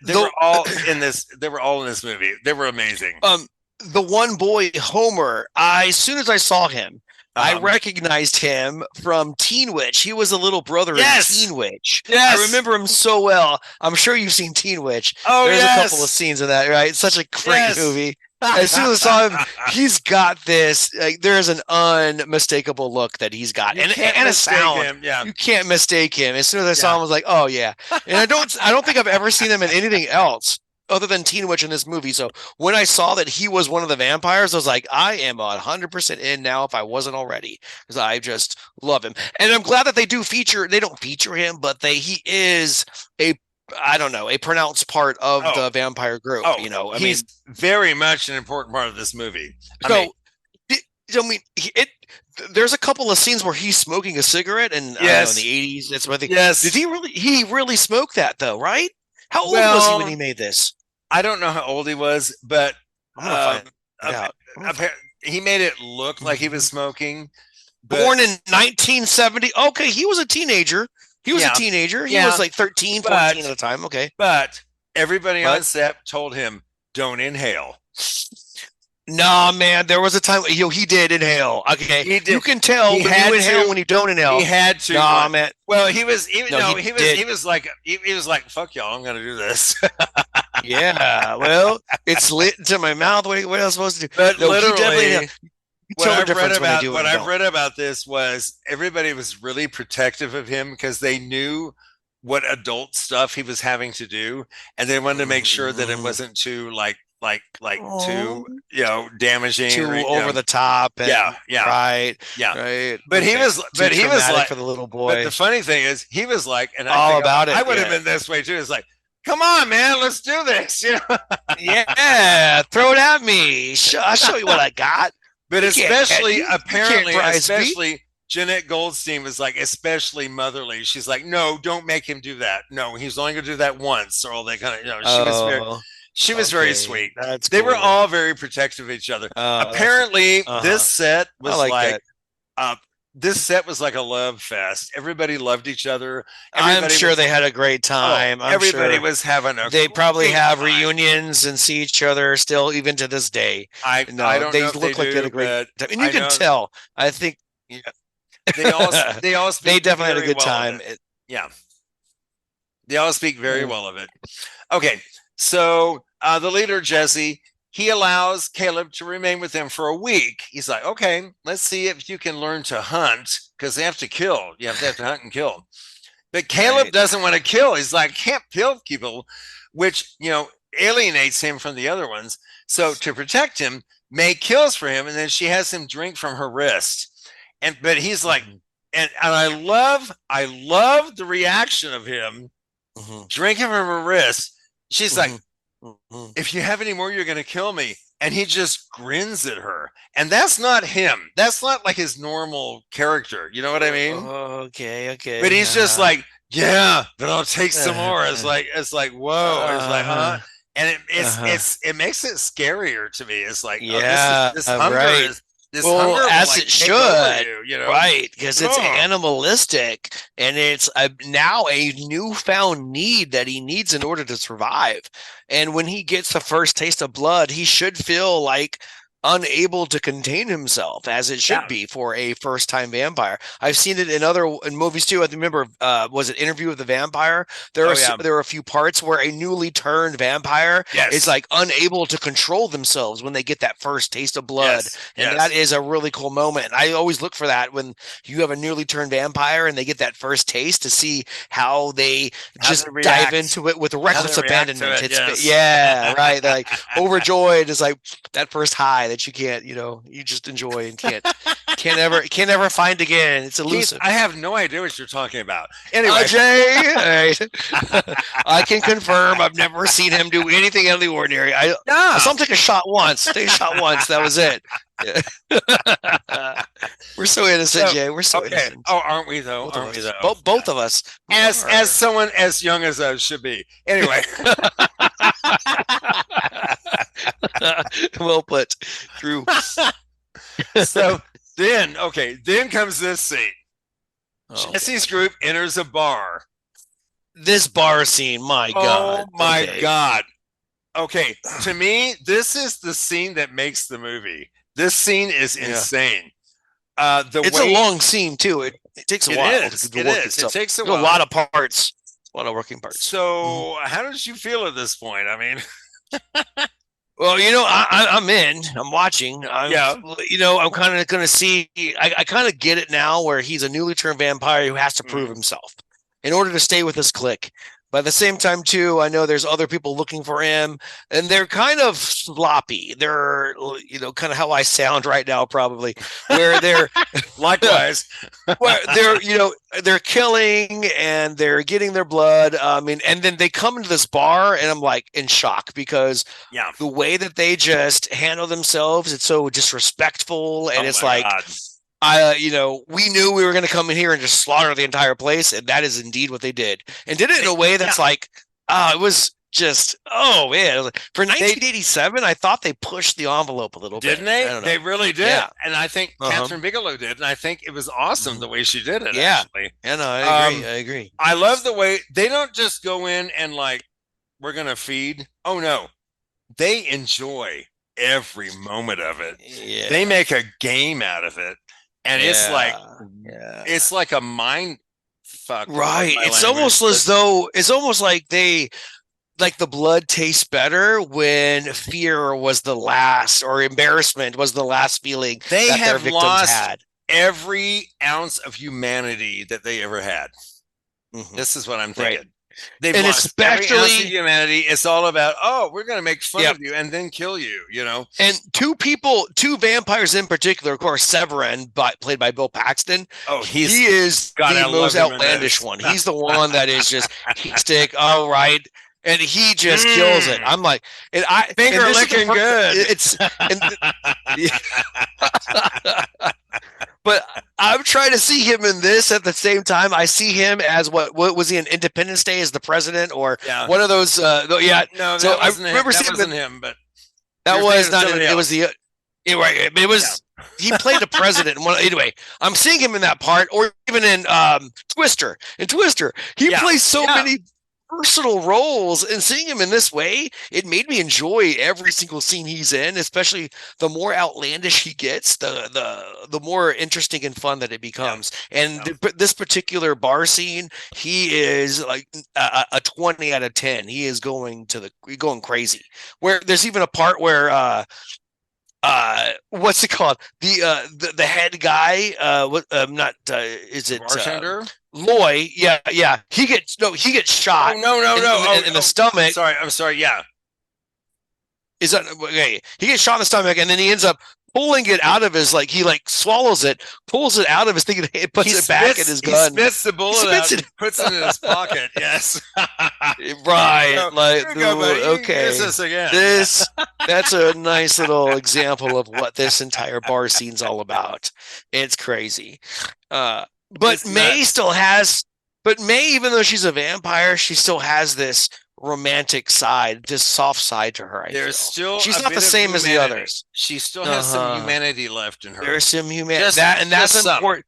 they were all in this. They were all in this movie. They were amazing. The one boy, Homer. As soon as I saw him, I recognized him from Teen Witch. He was a little brother in Teen Witch. Yes. I remember him so well. I'm sure you've seen Teen Witch. Oh, There's a couple of scenes in that, right? It's such a great movie. As soon as I saw him, he's got this. There's an unmistakable look that he's got, and a sound. You can't mistake him. As soon as I saw him, I was like, "Oh yeah." And I don't think I've ever seen him in anything else other than Teen Witch in this movie. So when I saw that he was one of the vampires, I was like, I am 100% in now. If I wasn't already, because I just love him, and I'm glad that they do feature. They don't feature him, but he is a pronounced part of the vampire group. He's very much an important part of this movie. There's a couple of scenes where he's smoking a cigarette, and in the 80s, that's what I think. Yes, did he really? He really smoked that though, right? How old was he when he made this? I don't know how old he was, but I'm gonna find out. He made it look like he was smoking. Born in 1970. Okay, he was a teenager. He was Yeah. a teenager. He Yeah. was like 13, 14 at the time. Okay. But everybody on But- set told him, don't inhale. Nah, man, there was a time he did inhale. Okay. He did. You can tell He when had you inhale to. when you don't inhale. He had to. Nah, man. Well, he was like fuck y'all, I'm gonna do this. Yeah. Well, it's lit into my mouth. What else am I supposed to do? But No, he literally, definitely- you what tell the I've read difference when they about do it what and I've don't. read about this was everybody was really protective of him because they knew what adult stuff he was having to do, and they wanted to make sure that it wasn't too too damaging, Too or, over the top. And, yeah. Right. yeah. Right. But he was traumatic like, for the little but boy. the funny thing is, he was like, and All I think about it, I would have yeah. been this way too. It's like, come on, man, let's do this. Yeah, throw it at me. I'll show you what I got. But You can't- especially, you can't apparently, prize me. especially Jeanette Goldstein was like, especially motherly. She's like, no, don't make him do that. No, he's only going to do that once, or all that kind of. She was very sweet. That's They were cool. all very protective of each other. Oh, Apparently, uh-huh. this set was I like this set was like a love fest. Everybody loved each other. I'm Everybody sure was- they had a great time. I'm everybody sure was having a. they probably great have time. reunions and see each other still, even to this day. I don't know they if look like they had a great but time, and you I can know tell. I think they all they speak definitely had a very good well of time. it. Yeah. They all speak very Mm. well of it. Okay. So the leader, Jesse, he allows Caleb to remain with him for a week. He's like, okay, let's see if you can learn to hunt because they have to kill. You have to hunt and kill. But Caleb Right. doesn't want to kill. He's like, can't kill people, which, alienates him from the other ones. So to protect him, May kills for him, and then she has him drink from her wrist. But he's like, and I love the reaction of him Mhm. drinking from her wrist. She's like, Mhm. if you have any more, you're going to kill me. And he just grins at her. And that's not him. That's not like his normal character. You know what I mean? Okay. But he's just like, yeah, but I'll take some more. It's like, whoa. It's like, huh? And it makes it scarier to me. It's like, Yeah, this hunger right. is this Well, hunger will, as like, it take over should, you, right? Because it's Ugh. animalistic, and it's now a newfound need that he needs in order to survive. And when he gets the first taste of blood, he should feel like unable to contain himself, as it should Yeah. be for a first-time vampire. I've seen it in movies too. I remember, was it Interview with the Vampire? There are a few parts where a newly turned vampire Yes. is like unable to control themselves when they get that first taste of blood. Yes. And Yes. that is a really cool moment. I always look for that when you have a newly turned vampire and they get that first taste to see how they How just they dive react. into it with reckless they react to abandonment. it, It's yes. yeah, right. They're like overjoyed is like that first high that you can't, you just enjoy and can't ever find again. It's Keith, elusive. I have no idea what you're talking about. Anyway, Jay, all right. I can confirm I've never seen him do anything out of the ordinary. I saw him take a shot once. Take a shot once. That was it. We're so innocent, So, Jay. We're so okay. innocent. Oh, aren't we though? Both of Aren't we us. though? Both of us. We are. As someone as young as I should be. Anyway, Well put. True. so then comes this scene. Oh, Jesse's group enters a bar. this bar scene, my God. Oh my Okay. God. Okay, to me, this is the scene that makes the movie. This scene is Yeah. insane. It's a long scene too. It takes a It while. is. to It work is. this It stuff. takes a There's while. a lot of parts. A lot of working parts. So, how did you feel at this point? I mean, Well, I'm in. I'm watching. Yeah. I'm kind of going to see. I kind of get it now, where he's a newly turned vampire who has to prove himself in order to stay with his clique. But at the same time, too, I know there's other people looking for him, and they're kind of sloppy. They're, kind of how I sound right now, probably, where they're likewise. where they're killing and they're getting their blood. And then they come into this bar, and I'm like in shock because Yeah. the way that they just handle themselves, it's so disrespectful, and Oh it's my like, God. we knew we were going to come in here and just slaughter the entire place, and that is indeed what they did, and did it in a way that's like, it was just, oh man, for 1987, I thought they pushed the envelope a little bit. Didn't they? They really did. Yeah. And I think Kathryn Bigelow did. And I think it was awesome the way she did it. Yeah. Actually. Yeah, no, I agree. I love the way they don't just go in and like, we're going to feed. Oh, no. They enjoy every moment of it. Yeah. They make a game out of it. And it's like a mind fuck. Right. It's almost as though it's almost like the blood tastes better when fear was the last, or embarrassment was the last feeling they that have their victims lost had. Every ounce of humanity that they ever had. This is what I'm thinking. Right. They've lost every ounce of humanity. It's all about, oh, we're going to make fun of you and then kill you, you know? And two vampires in particular, of course, Severin, played by Bill Paxton. Oh, he is the most outlandish one. He's the one that is just stick, all right. And he just kills it. I'm like, finger licking good. But I'm trying to see him in this at the same time. I see him as what was he in Independence Day as the president or one of those? No, so I remember seeing wasn't him, but that was not. It was the. Right. It was. He played the president. Anyway, I'm seeing him in that part, or even in Twister. In Twister, he plays so many versatile roles, and seeing him in this way, it made me enjoy every single scene he's in. Especially the more outlandish he gets, the more interesting and fun that it becomes. This particular bar scene, he is like a 20 out of 10. He is going crazy. Where there's even a part where what's it called? The head guy, is it bartender? Loy, yeah. He gets shot. Oh, in the stomach. I'm sorry. Yeah. Is that okay? He gets shot in the stomach, and then he ends up pulling it out of his he swallows it, pulls it out of his thing, and puts it back in his gun. He spits the bullet out and puts it in his pocket. Yes. Right. Okay. This again. That's a nice little example of what this entire bar scene's all about. It's crazy. But May still has, even though she's a vampire, she still has this romantic side, this soft side to her. She's not the same as the others. She still has some humanity left in her. There's some humanity, and that's important.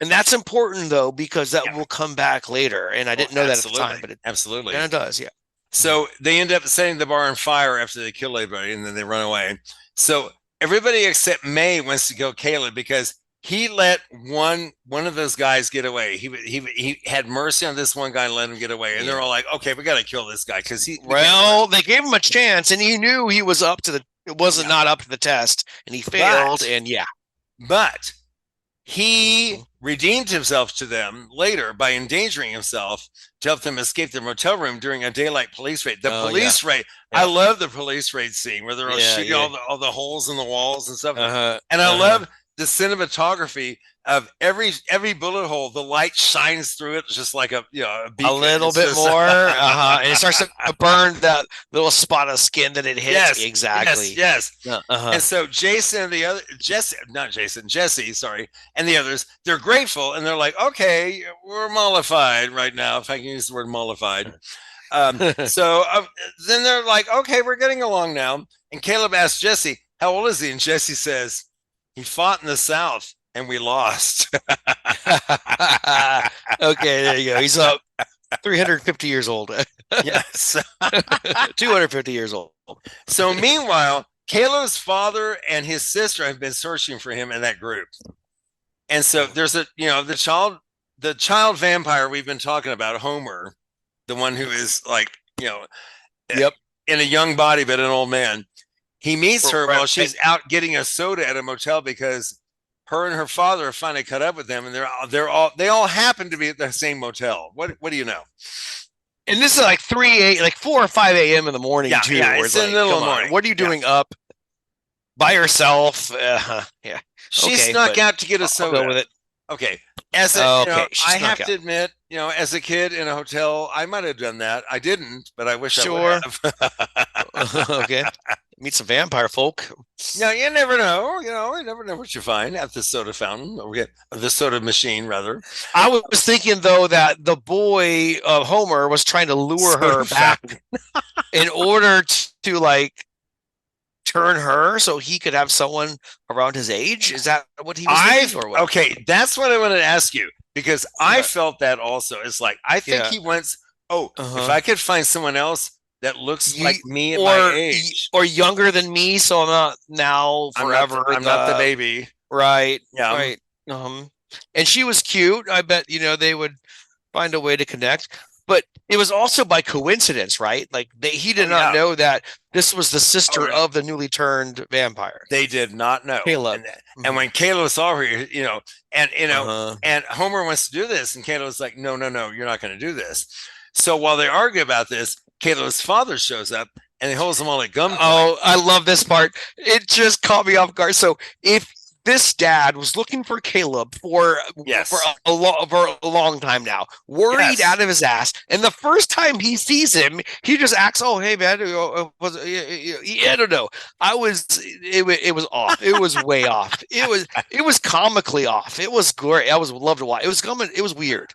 And that's important though, because that will come back later. And I didn't know that at the time, but absolutely, and it does. Yeah. So they end up setting the bar on fire after they kill everybody, and then they run away. So everybody except May wants to kill Caleb because he let one of those guys get away. He had mercy on this one guy and let him get away. And they're all like, okay, we got to kill this guy because they gave him a chance, and he knew he was not up to the test, and he failed. But he redeemed himself to them later by endangering himself to help them escape the motel room during a daylight police raid. Police raid. I love the police raid scene where they're all shooting all the holes in the walls and stuff. And I love the cinematography of every bullet hole. The light shines through it just like a beacon. A little bit more, and it starts to burn that little spot of skin that it hits. Yes, exactly. Yes. And so Jesse, sorry, and the others, they're grateful and they're like, okay, we're mollified right now, if I can use the word mollified. So then they're like, okay, we're getting along now. And Caleb asks Jesse, how old is he? And Jesse says, he fought in the South and we lost. Okay, there you go. He's 350 years old. Yes. 250 years old. So meanwhile, Caleb's father and his sister have been searching for him in that group. And so there's the child vampire we've been talking about, Homer, the one who is in a young body but an old man. He meets her while she's out getting a soda at a motel because her and her father have finally caught up with them, and they all happen to be at the same motel. What do you know? And this is like 4 or 5 a.m. in the morning too. Yeah, it's in the middle of the morning. What are you doing up by yourself? She snuck out to get a soda. I'll go with it. Okay. I have to admit, as a kid in a hotel, I might have done that. I didn't, but I wish I would have. Okay. meet some vampire folk. Yeah, you never know. You never know what you find at the soda fountain, or the soda machine, rather. I was thinking though that the boy Homer was trying to lure her back in order to like turn her so he could have someone around his age. Is that what he was thinking, or what? Okay, that's what I wanted to ask you, because I felt that also. It's like, I think he wants, if I could find someone else that looks like me at my age, or younger than me, so I'm not now forever. I'm not the baby. Right. Yeah. Right. And she was cute. I bet, they would find a way to connect. But it was also by coincidence, right? Like he did not know that this was the sister of the newly turned vampire. They did not know. Caleb. And when Caleb saw her, and Homer wants to do this, and Caleb's like, no, you're not going to do this. So while they argue about this, Caleb's father shows up and he holds them all at gunpoint. Oh, I love this part. It just caught me off guard. So if this dad was looking for Caleb for a long time now, worried out of his ass, and the first time he sees him, he just acts, "Oh, hey man, I don't know." It was off. It was way off. It was comically off. It was great. I love to watch. It was weird.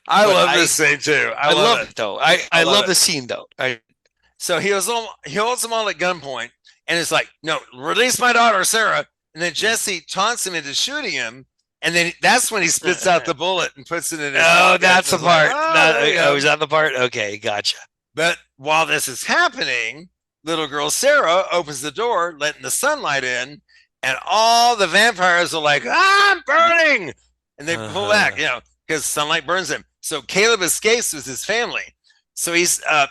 I love this scene too. I love it though. I love the scene though. So he holds them all at gunpoint, and it's like, "No, release my daughter, Sarah." And then Jesse taunts him into shooting him, and then that's when he spits out the bullet and puts it in his pocket. That's the part. Is that the part? Okay, gotcha. But while this is happening, little girl Sarah opens the door, letting the sunlight in, and all the vampires are like, I'm burning! And they pull back, because sunlight burns them. So Caleb escapes with his family. So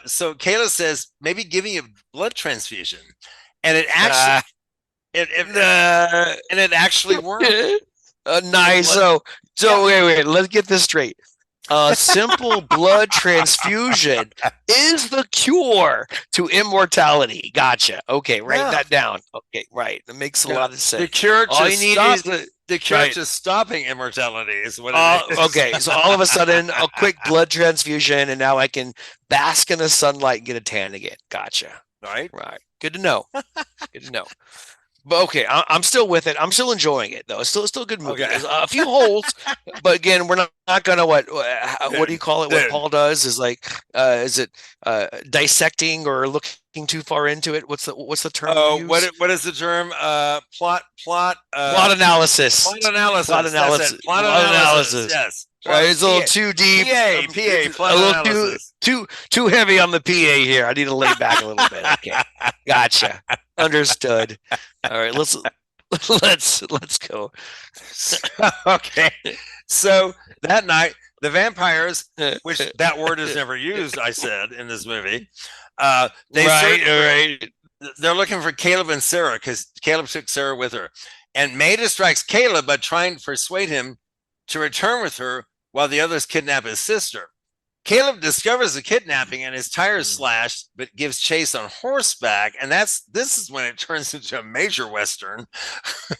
so Caleb says, maybe giving you a blood transfusion. And it actually... and it actually worked. Nice. So wait. Let's get this straight. Simple blood transfusion is the cure to immortality. Gotcha. Okay, write that down. Okay, right. That makes a lot of sense. The cure to stopping immortality is what it is. Okay, so all of a sudden, a quick blood transfusion, and now I can bask in the sunlight and get a tan again. Gotcha. Right. Good to know. But okay, I'm still with it. I'm still enjoying it, though. It's still a good movie. Okay. There's a few holes, but again, we're not gonna what do you call it? What Paul does is like, is it dissecting or looking too far into it? What's the term? Oh, what is the term? Plot analysis. Plot analysis. Plot analysis. Yes. Right, it's a little too deep. PA. A little too heavy on the PA here. I need to lay back a little bit. Okay, gotcha. Understood. All right, let's go. Okay. So that night, the vampires, which that word is never used, I said in this movie. They're looking for Caleb and Sarah because Caleb took Sarah with her, and May distracts Caleb by trying to persuade him to return with her while the others kidnap his sister. Caleb discovers the kidnapping and his tires slashed, but gives chase on horseback, and this is when it turns into a major Western.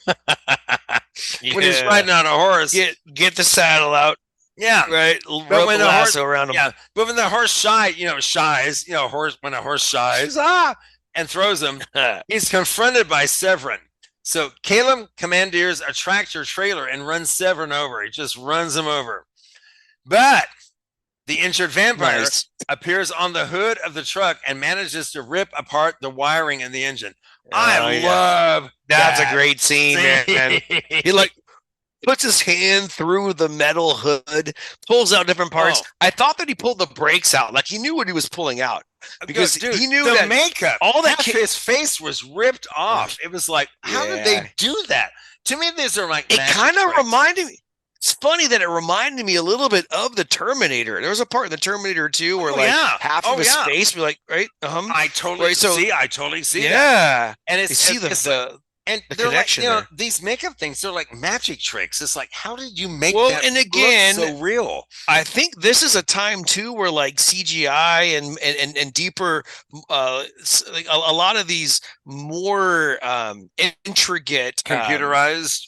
When he's riding on a horse. Get the saddle out. Yeah. Right. Rub the lasso around him. Yeah. But when the horse shies, when a horse shies, and throws him, he's confronted by Severin. So Caleb commandeers a tractor trailer and runs Severin over. He just runs him over. But the injured vampire appears on the hood of the truck and manages to rip apart the wiring in the engine. I love that's a great scene, man. He puts his hand through the metal hood, pulls out different parts. I thought that he pulled the brakes out, like he knew what he was pulling out, because he knew the that makeup, all that his face was ripped off. It was like, how did they do that? To me, these are like it kind of reminded me. It's funny that it reminded me a little bit of the Terminator. There was a part in the Terminator 2 where half of his face was like, right? I totally see that. Yeah. And it's see the connection like, these makeup things, they're like magic tricks. It's like, how did you make that look so real? I think this is a time too where like CGI and deeper, like a lot of these more intricate computerized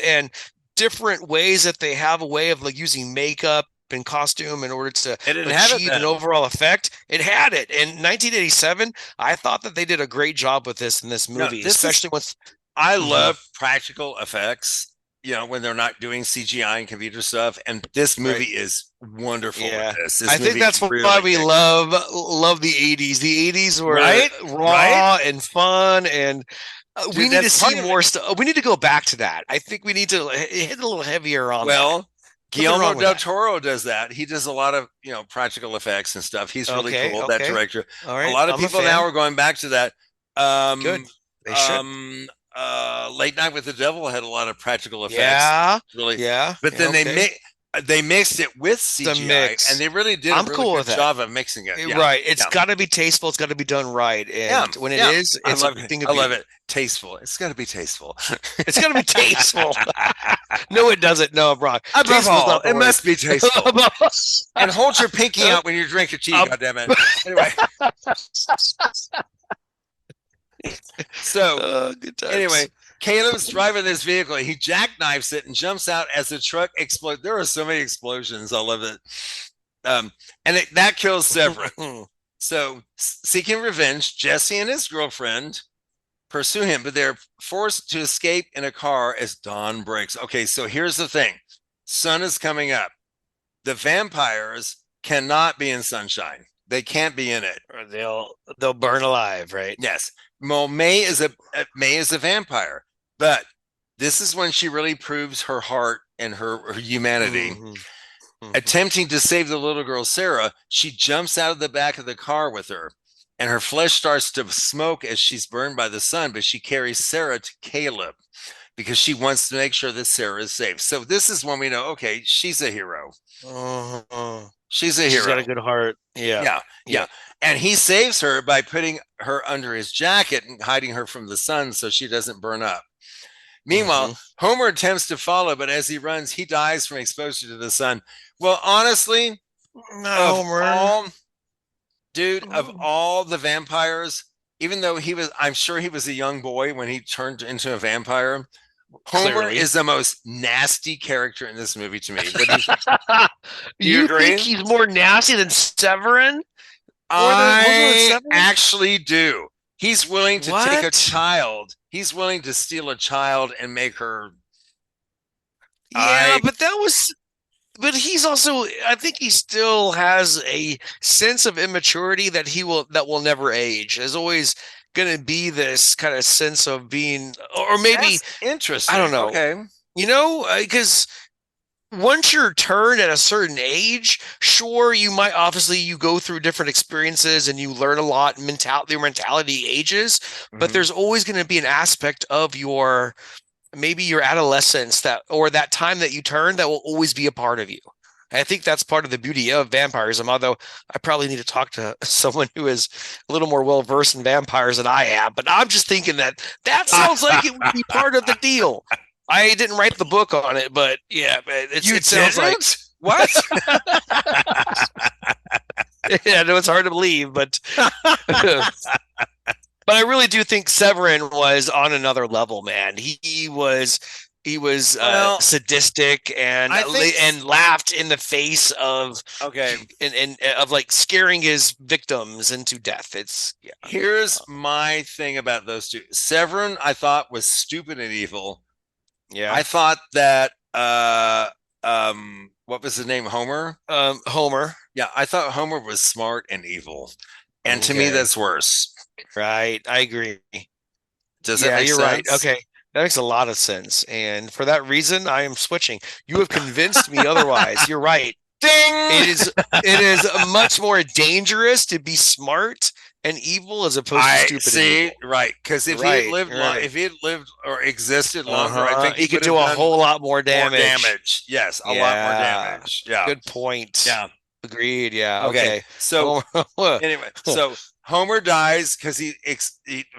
and different ways that they have a way of like using makeup and costume in order to It didn't have it achieve then. an overall effect. It had it. In 1987, I thought that they did a great job with this in this movie, especially once. I love practical effects, when they're not doing CGI and computer stuff. And this movie is wonderful with this. I think that's why we love the 80s. The 80s were raw and fun, and we need to see more stuff. We need to go back to that. I think we need to hit a little heavier on that. Guillermo del Toro does that. He does a lot of, practical effects and stuff. He's really cool, that director. All right. A lot of people now are going back to that. Good. They should. Late Night with the Devil had a lot of practical effects. Yeah. Really. Yeah. But then they mixed it with CGI, and they really did a really good job of mixing it. Yeah. Right. It's got to be tasteful. It's got to be done right. And when it is, it's a thing of beauty. I love it. Tasteful. It's got to be tasteful. It's got to be tasteful. No, it doesn't. No, Brock. Above all, it must be tasteful. And hold your pinky out when you drink a tea, goddammit. Anyway. So, anyway, Caleb's driving this vehicle. He jackknifes it and jumps out as the truck explodes. There are so many explosions. I love it. And that kills Severin. So, seeking revenge, Jesse and his girlfriend pursue him, but they're forced to escape in a car as dawn breaks. Okay, so here's the thing. Sun is coming up. The vampires cannot be in sunshine. They can't be in it. Or they'll burn alive, right? Yes. Well, May is a vampire, but this is when she really proves her heart and her humanity. Attempting to save the little girl, Sarah, she jumps out of the back of the car with her, and her flesh starts to smoke as she's burned by the sun, but she carries Sarah to Caleb because she wants to make sure that Sarah is safe. So this is when we know, okay, she's a hero. She's a hero. She's got a good heart. Yeah. And he saves her by putting her under his jacket and hiding her from the sun so she doesn't burn up. Meanwhile, Homer attempts to follow, but as he runs, he dies from exposure to the sun. Well, honestly, of all the vampires, even though I'm sure he was a young boy when he turned into a vampire, Homer is the most nasty character in this movie to me. You think he's more nasty than Severin? I actually do. He's willing to take a child. He's willing to steal a child and make her. But he's also, I think he still has a sense of immaturity that will never age. There's always going to be this kind of sense of being, or maybe interesting. I don't know. Okay. Because once you're turned at a certain age, sure, you go through different experiences and you learn a lot. Your mentality ages, but there's always going to be an aspect of your adolescence or that time that you turn that will always be a part of you. I think that's part of the beauty of vampirism, although I probably need to talk to someone who is a little more well-versed in vampires than I am. But I'm just thinking that sounds like it would be part of the deal. I didn't write the book on it, but yeah, it sounds like what? Yeah, I know it's hard to believe, but but I really do think Severin was on another level, man. He was sadistic and laughed in the face of and of like scaring his victims into death. Here's my thing about those two. Severin, I thought, was stupid and evil. Yeah, I thought that what was his name? Homer. Homer. Yeah, I thought Homer was smart and evil, and to me, that's worse. Right, I agree. Does that make sense? Right. Okay, that makes a lot of sense, and for that reason, I am switching. You have convinced me otherwise. You're right. Ding! It is much more dangerous to be smart and evil as opposed to stupid. See, right? Because if he had lived or existed longer, I think he could do a whole lot more damage. Yes, a lot more damage. Yeah, good point. Yeah, agreed. Yeah. Okay. So anyway, so Homer dies because he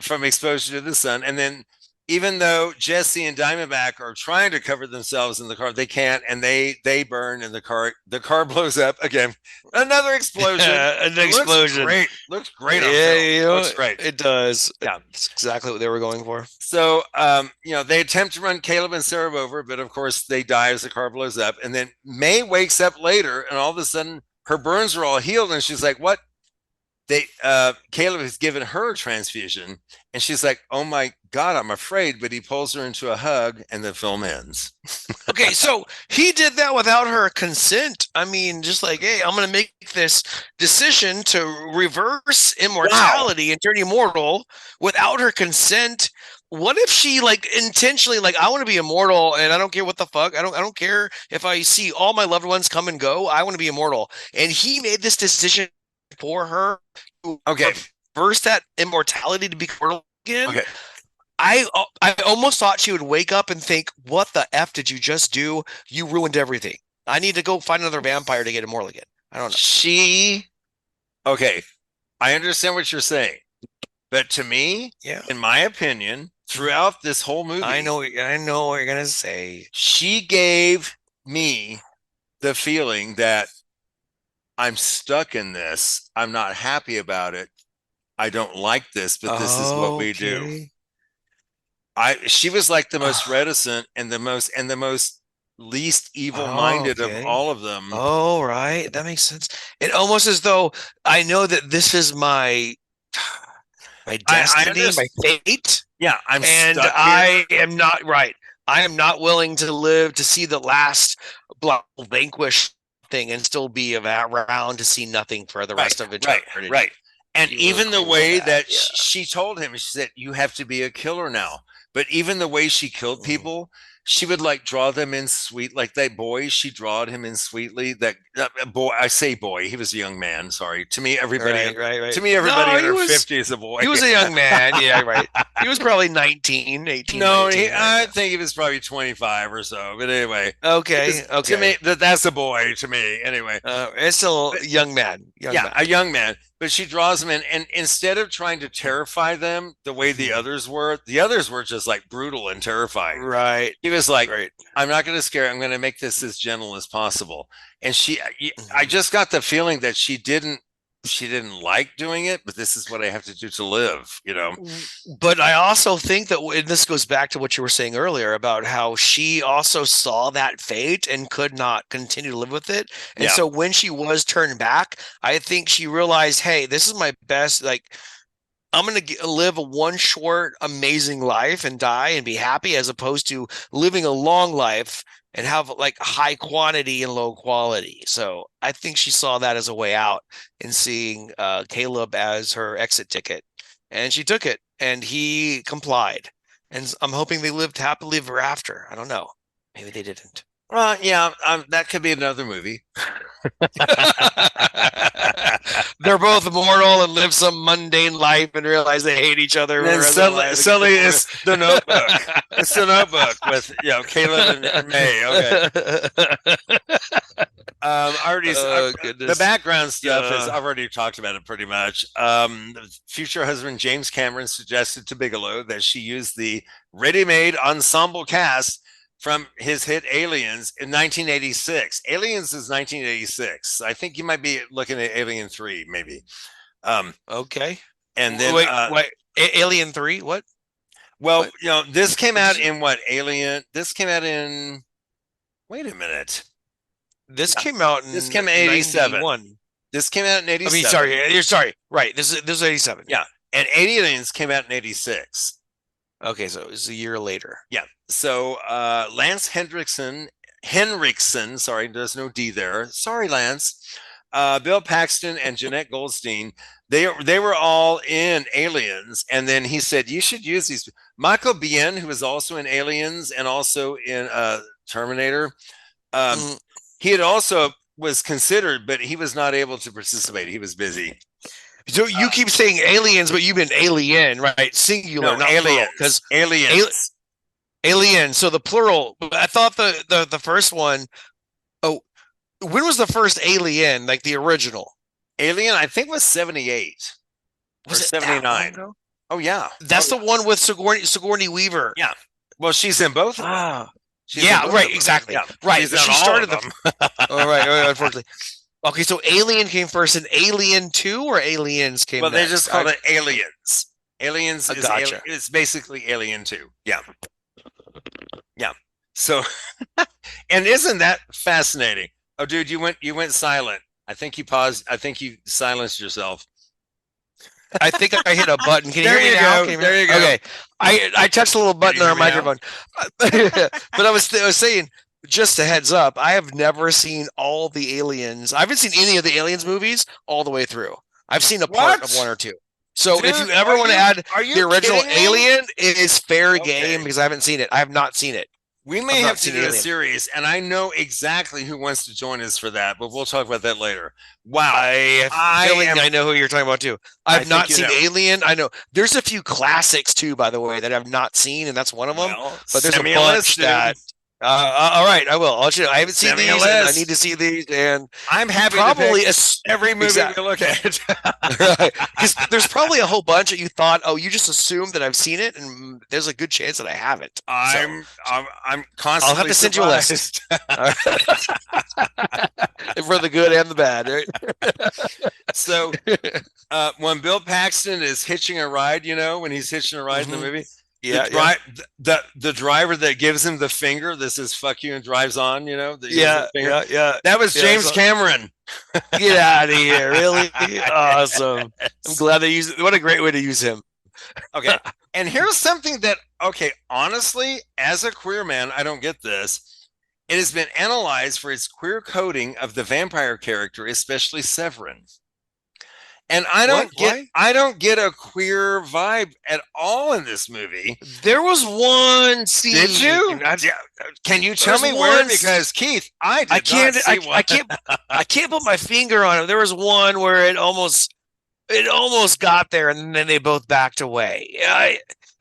from exposure to the sun, and then even though Jesse and Diamondback are trying to cover themselves in the car, they can't, and they burn, and the car blows up again. Another explosion. An explosion. Looks great on Yeah, film. Looks great. It does. Yeah, it's exactly what they were going for. So, they attempt to run Caleb and Sarah over, but of course they die as the car blows up. And then May wakes up later, and all of a sudden her burns are all healed, and she's like, "What?" Caleb has given her a transfusion, and she's like, "Oh my God, I'm afraid." But he pulls her into a hug, and the film ends. Okay, so he did that without her consent. I mean, just like, hey, I'm going to make this decision to reverse immortality and turn immortal without her consent. What if she like intentionally like, I want to be immortal and I don't care what the fuck. I don't care if I see all my loved ones come and go. I want to be immortal. And he made this decision for her to reverse that immortality to be immortal again. Okay. I almost thought she would wake up and think, what the F did you just do? You ruined everything. I need to go find another vampire to get immortal again. I don't know. Okay. I understand what you're saying. But to me, in my opinion, throughout this whole movie, I know what you're going to say. She gave me the feeling that I'm stuck in this. I'm not happy about it. I don't like this, but this is what we do. She was like the most reticent and the most least evil-minded of all of them. Oh, right. That makes sense. It almost as though I know that this is my destiny, my fate. Yeah, I'm and stuck I here. am not right. I am not willing to live to see the last vanquish thing and still be around to see nothing for the rest of eternity. Right. And even the way that she told him, she said, "You have to be a killer now." But even the way she killed people, she would like draw them in sweet, like that boy. She drawed him in sweetly. That boy, I say boy, he was a young man. Sorry, to me, everybody. Right. To me, everybody in their 50s is a boy. He was a young man. Yeah, right. He was probably 19, 18. No, 19, I think he was probably 25 or so. But anyway, okay. To me, that's a boy. To me, anyway, it's still a young man. A young man. But she draws them in, and instead of trying to terrify them the way the others were just like brutal and terrifying. Right. He was like, "I'm not going to scare. I'm going to make this as gentle as possible." And I just got the feeling that she didn't like doing it, but this is what I have to do to live, But I also think that, and this goes back to what you were saying earlier about how she also saw that fate and could not continue to live with it. And so when she was turned back, I think she realized, hey, this is my best, like, I'm going to live one short, amazing life and die and be happy, as opposed to living a long life and have like high quantity and low quality. So I think she saw that as a way out in seeing Caleb as her exit ticket. And she took it, and he complied. And I'm hoping they lived happily ever after. I don't know. Maybe they didn't. That could be another movie. They're both immortal and live some mundane life and realize they hate each other. And then suddenly it's the Notebook. It's the Notebook with Caleb and May. Okay. The background stuff is, I've already talked about it pretty much. Future husband James Cameron suggested to Bigelow that she use the ready-made ensemble cast from his hit Aliens in 1986. Aliens is 1986. I think you might be looking at Alien 3, maybe. Okay. And then wait, Alien 3? What? Well, this came out in what? Alien? This came out in. Wait a minute. This came out in. This came in 87. This came out in 87. I mean, you're sorry. Right. This is 87. Yeah. And Aliens came out in 86. Okay, so it's a year later. Yeah. So Lance Henriksen, sorry, there's no D there. Sorry, Lance. Bill Paxton and Jeanette Goldstein, they were all in Aliens, and then he said you should use these. Michael Biehn, who was also in Aliens and also in Terminator, he had also was considered, but he was not able to participate. He was busy. So you keep saying aliens, but you mean alien, right? Singular, not aliens. Because aliens. Alien. So the plural. I thought the first one. Oh, when was the first Alien? Like the original Alien, I think was 78 or 79. Oh yeah, That's the one with Sigourney Weaver. yeah. Well, she's in both of them. Ah, She's in yeah, both right, of them. exactly, Yeah. right. She's But in she all started of the. them. Oh, right, unfortunately. Okay, so Alien came first, and Alien 2 or Aliens came Well, they next? just called it Aliens. Aliens is gotcha. it's basically Alien 2. Yeah. Yeah. So and isn't that fascinating? Oh dude, you went silent. I think you paused. I think you silenced yourself. I think I hit a button. Can you There hear me you now? go. Can you There hear- you go. Okay, I touched a little button you on our hear me now? microphone, but I was saying, just a heads up, I have never seen all the Aliens. I haven't seen any of the Aliens movies all the way through. I've seen a part of What? one or two. So if Dude, you ever are want to you- add are you the original kidding me? Alien, it is fair Okay. game because I haven't seen it. I have not seen it. We I've may not have to seen do a Alien. series, and I know exactly who wants to join us for that, but we'll talk about that later. Wow. I have a feeling I know who you're talking about too. I I've not think you seen know. Alien. I know there's a few classics too, by the way, that I've not seen, and that's one of them. Well, But there's a send me bunch list, dude. that. All right, I will. I'll let you know. I haven't seen Send me a these, and I list. need to see these, and I'm happy probably to pick every movie exact- we look at. because there's probably a whole bunch that you thought, oh, you just assumed that I've seen it, and there's a good chance that I haven't. I'm constantly I'll have to send you a list. surprised. For the good and the bad. Right? So when Bill Paxton is hitching a ride, when he's hitching a ride in the movie, the driver that gives him the finger, this is fuck you, and drives on, that gives him the finger. That was James Cameron. Get out of here. Really? Awesome. I'm glad they used it. What a great way to use him. Okay. And here's something that, honestly, as a queer man, I don't get this. It has been analyzed for its queer coding of the vampire character, especially Severin. And I don't get a queer vibe at all in this movie. There was one scene. Did you? Can you tell me where? Because Keith, I can't put my finger on it. There was one where it almost got there, and then they both backed away.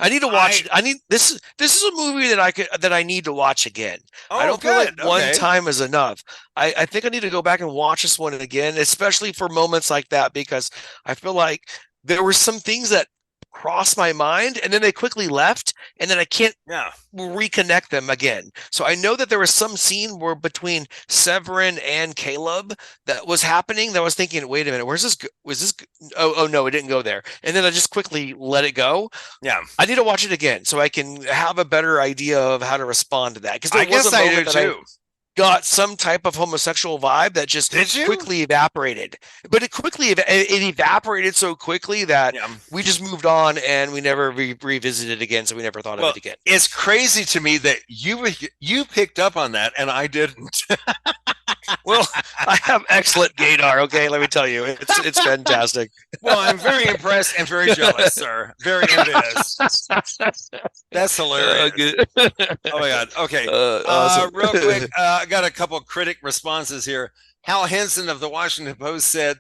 I need to watch. This is a movie that I need to watch again. I don't feel like one time is enough. I think I need to go back and watch this one again, especially for moments like that, because I feel like there were some things that crossed my mind and then they quickly left, and then I can't reconnect them again. So I know that there was some scene where between Severin and Caleb that was happening that I was thinking, wait a minute, where's this? Was this? Oh no, it didn't go there. And then I just quickly let it go. Yeah. I need to watch it again so I can have a better idea of how to respond to that. Because I guess I do too. Got some type of homosexual vibe that just quickly evaporated. But it evaporated so quickly that we just moved on and we never revisited it again. So we never thought of it again. It's crazy to me that you picked up on that and I didn't. Well, I have excellent gaydar. Okay, let me tell you, it's fantastic. Well, I'm very impressed and very jealous, sir. Very envious. That's hilarious. Oh my god. Okay. Awesome. Real quick, I got a couple critic responses here. Hal Henson of the Washington Post said,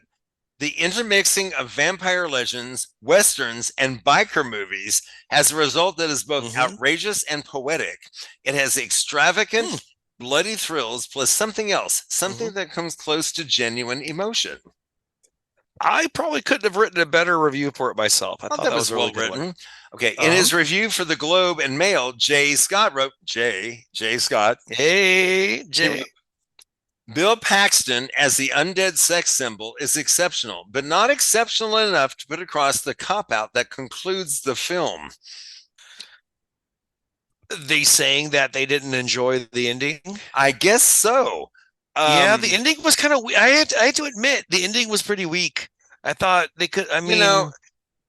"The intermixing of vampire legends, westerns, and biker movies has a result that is both outrageous and poetic. It has extravagant, bloody thrills plus something else, something that comes close to genuine emotion." I probably couldn't have written a better review for it myself. I thought that was well really written. One. Okay, in his review for the Globe and Mail, Jay Scott wrote, Jay Scott. Hey, Jay. Bill Paxton as the undead sex symbol is exceptional, but not exceptional enough to put across the cop-out that concludes the film. They saying that they didn't enjoy the ending? I guess so. Yeah, the ending was kind of. I had to admit, the ending was pretty weak. I thought they could. I mean,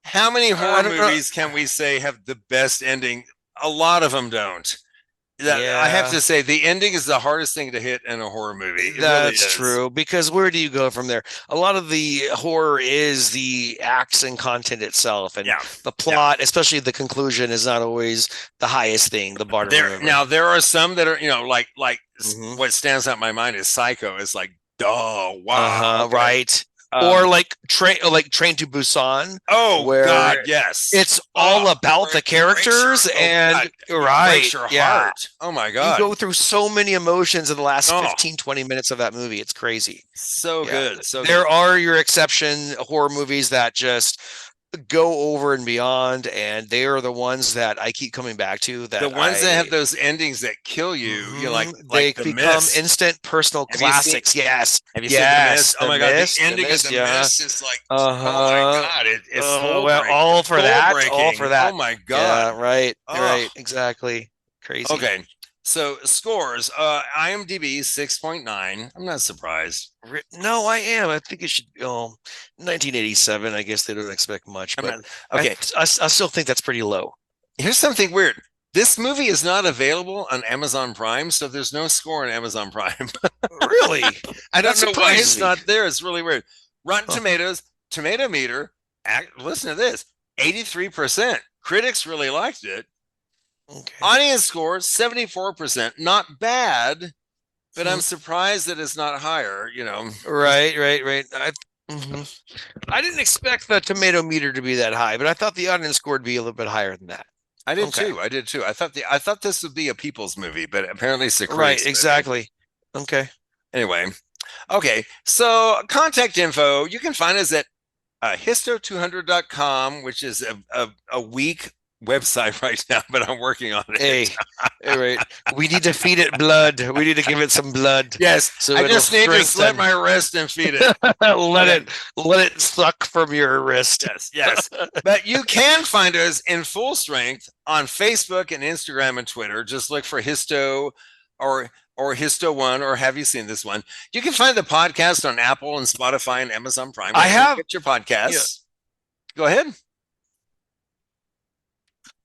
how many horror movies can we say have the best ending? A lot of them don't. I have to say, the ending is the hardest thing to hit in a horror movie. That's true, because where do you go from there? A lot of the horror is the acts and content itself, and the plot, especially the conclusion, is not always the highest thing. The bar. Now there are some that are, like what stands out in my mind is Psycho. Is like, oh wow, right. Or like Train to Busan. Oh, where God, yes. It's all about the characters and breaks your heart. Oh my God. You go through so many emotions in the last 15, 20 minutes of that movie. It's crazy. So good. So there are your exception horror movies that just go over and beyond, and they are the ones that I keep coming back to. That the ones that have those endings that kill you. You're like they The become Mist. instant personal Have you classics. seen- Yes. Have you seen The Mist? Oh my God, Mist, the ending Mist, of The yeah. Mist is like, oh my God, it's all for that. Oh my God. Yeah, right. Ugh. Right. Exactly. Crazy. Okay. So scores, IMDb 6.9. I'm not surprised. No, I am. I think it should. 1987. I guess they don't expect much, but okay. I still think that's pretty low. Here's something weird. This movie is not available on Amazon Prime, so there's no score on Amazon Prime. Really? I don't know why it's surprises me. not there. It's really weird. Rotten Tomatoes, tomato meter, listen to this, 83%. Critics really liked it. Okay. Audience score, 74%. Not bad, but I'm surprised that it's not higher, Right. I didn't expect the tomato meter to be that high, but I thought the audience score would be a little bit higher than that. I did too. I thought this would be a people's movie, but apparently it's a critics Right, movie. exactly. Okay. Anyway, okay. So contact info, you can find us at HYSTO200.com, which is a weak website right now, but I'm working on it. Hey, right. We need to feed it blood. We need to give it some blood. Yes. So I just need to strengthen. slit my wrist and feed it. let it suck from your wrist. Yes. But you can find us in full strength on Facebook and Instagram and Twitter. Just look for Hysto or Hysto One, or Have You Seen This One? You can find the podcast on Apple and Spotify and Amazon Prime. I have get your podcasts. Yeah. Go ahead.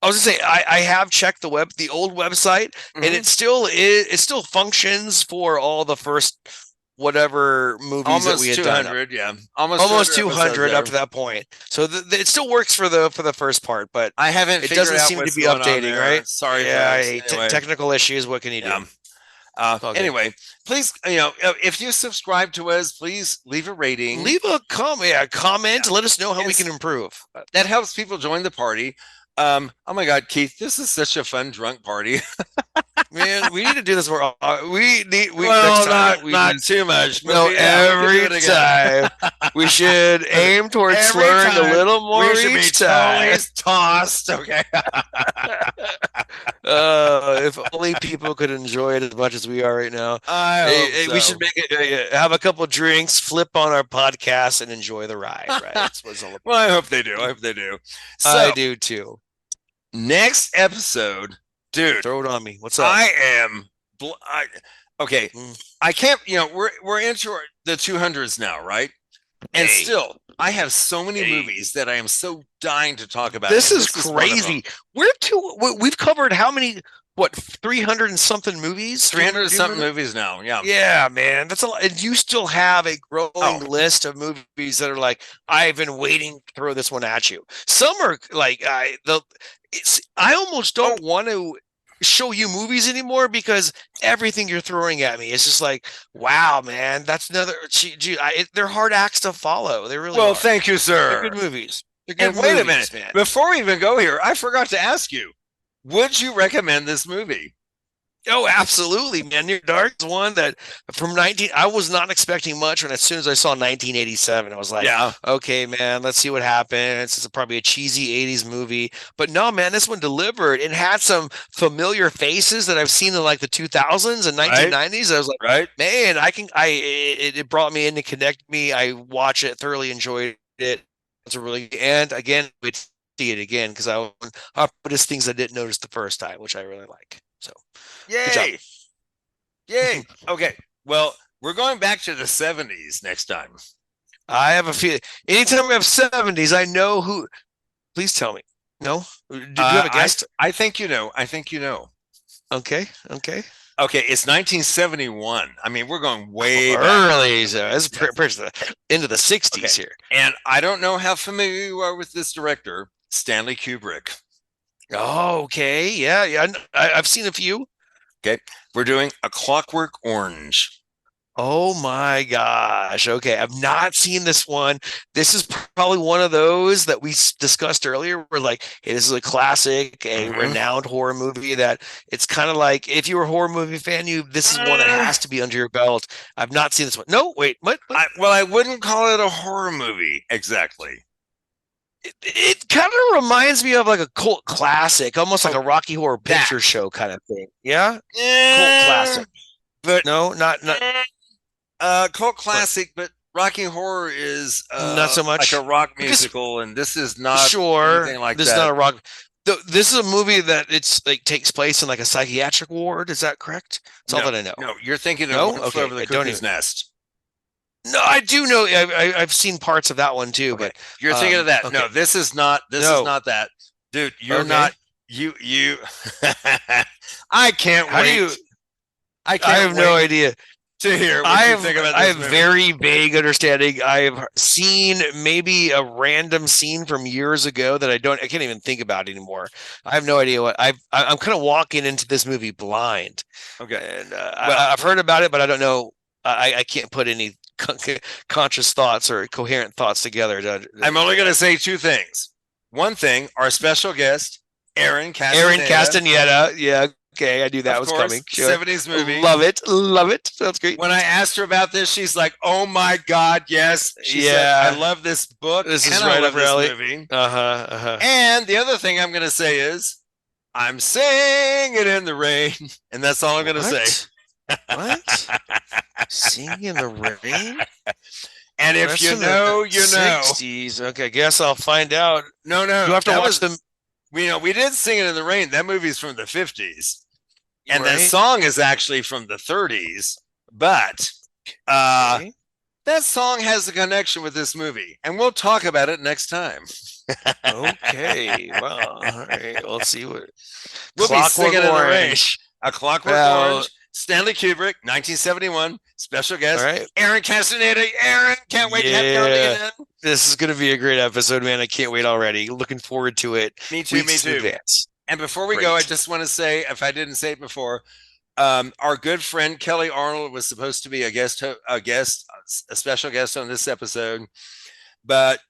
I was gonna say I have checked the old website, and it still functions for all the first whatever movies almost that we had 200, done. Yeah, almost 200 up to that point. So it still works for the first part, but I haven't. It doesn't seem to be updating, right? Sorry, yeah. anyway. Technical issues. What can you do? Anyway, please, if you subscribe to us, please leave a rating, leave a comment. Let us know how we can improve. That helps people join the party. Oh my God, Keith, this is such a fun drunk party. Man, we need to do this more. Not too much. No, every time we should aim towards slurring a little more. We should be totally tossed. Okay. If only people could enjoy it as much as we are right now. We should make it. Have a couple drinks, flip on our podcast, and enjoy the ride. Right? That's what it's all about. Well, I hope they do. So, I do too. Next episode, dude, throw it on me. What's up? Okay. I can't. We're into the 200s now, right? And still, I have so many movies that I am so dying to talk about. This is crazy. We've covered how many? What, 300 and something movies? 300 and something movies now. Yeah. Yeah, man. That's a lot. And you still have a growing list of movies that are like, I've been waiting to throw this one at you. Some are like, I almost don't want to show you movies anymore because everything you're throwing at me is just like, wow, man, that's another. They're hard acts to follow. They really are. Well, thank you, sir. They're good movies. They're good and wait movies, a minute, man. Before we even go here, I forgot to ask you: would you recommend this movie? Oh, absolutely, man. Near Dark is one that I was not expecting much when as soon as I saw 1987, I was like, okay, man, let's see what happens. It's probably a cheesy 80s movie. But no, man, this one delivered. It had some familiar faces that I've seen in like the 2000s and 1990s. I was like, man, it brought me in to connect me. I watched it, thoroughly enjoyed it. It's a really, and again, we'd see it again because I noticed things I didn't notice the first time, which I really like. So, yay! Yay! Okay, well, we're going back to the 70s next time. I have a feeling. Anytime we have 70s, I know who. Please tell me. No? Do you have a guess? I think you know. Okay. Okay, it's 1971. I mean, we're going way early. So it's into the 60s here. And I don't know how familiar you are with this director, Stanley Kubrick. Oh, okay. Yeah. I've seen a few. Okay. We're doing A Clockwork Orange. Oh my gosh. Okay. I've not seen this one. This is probably one of those that we discussed earlier. We're like, hey, this is a classic, a renowned horror movie that it's kind of like, if you're a horror movie fan, this is one that has to be under your belt. I've not seen this one. No, wait, what? I wouldn't call it a horror movie exactly. It kind of reminds me of like a cult classic, almost like a Rocky Horror Picture Show kind of thing. Yeah, cult classic. But no, not cult classic, but Rocky Horror is not so much like a rock musical, and this is not anything like this that. is not a rock. This is a movie that it's like takes place in like a psychiatric ward. Is that correct? That's all that I know. No, you're thinking of One Flew Over the Cuckoo's Nest. No, I do know. I've seen parts of that one too, but you're thinking of that. Okay. No, this is not. This is not that, dude. You're not. You. I can't wait. I have no idea to hear what you think about this I have movie. very vague understanding. I've seen maybe a random scene from years ago that I can't even think about anymore. I have no idea what I'm kind of walking into this movie blind. Okay, and I've heard about it, but I don't know. I can't put any conscious thoughts or coherent thoughts together. I'm only going to say two things. One thing, our special guest, Aaron Castaneda. Yeah. Okay, I knew that was coming. Sure. 70s movie. Love it. Sounds great. When I asked her about this, she's like, "Oh my God, yes." She said, "I love this book. This is and right I love up your alley." this movie. Uh-huh. And the other thing I'm going to say is, I'm singing in the rain, and that's all I'm going to say. What? Singing in the rain? And if you know, you know. 60s. Okay, I guess I'll find out. No. You have to watch them. We did Singing in the Rain. That movie's from the 50s. And Right. that song is actually from the 30s. But that song has a connection with this movie. And we'll talk about it next time. Okay. Well, all right. We'll see what. We'll be Singing in the Rain. A Clockwork Orange. Stanley Kubrick, 1971. Special guest, all right. Aaron Castaneda. Aaron, can't wait to have you on again. This is going to be a great episode, man. I can't wait already. Looking forward to it. Me too. And before we go, I just want to say, if I didn't say it before, our good friend Kelly Arnold was supposed to be a special guest on this episode, but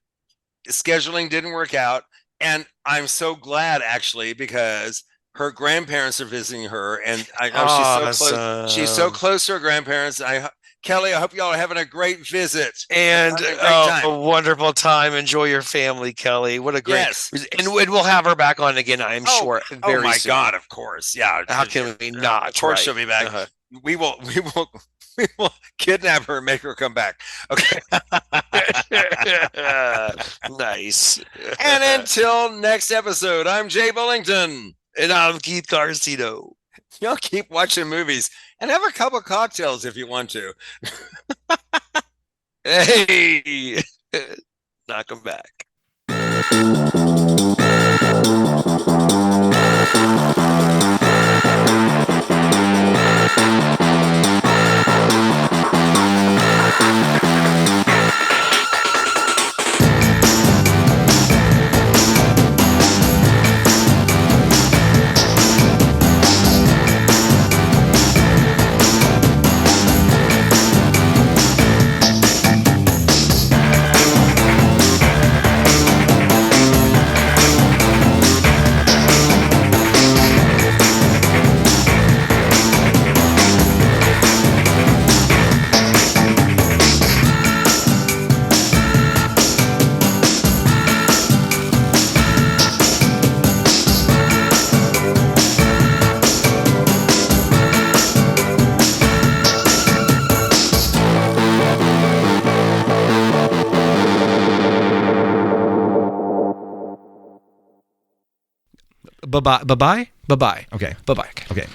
scheduling didn't work out. And I'm so glad, actually, because her grandparents are visiting her, and I know she's so close. She's so close to her grandparents. Kelly, I hope y'all are having a great visit and a wonderful time. Enjoy your family, Kelly. What a great and we'll have her back on again, I'm sure. Very my soon. God, of course. Yeah. How can we not? Of course she'll be back. We will kidnap her and make her come back. Okay. Nice. And until next episode, I'm Jay Bullington. And I'm Keith Garcino. Y'all keep watching movies and have a couple cocktails if you want to. Hey, knock them back. Bye-bye. Okay. Bye-bye. Okay.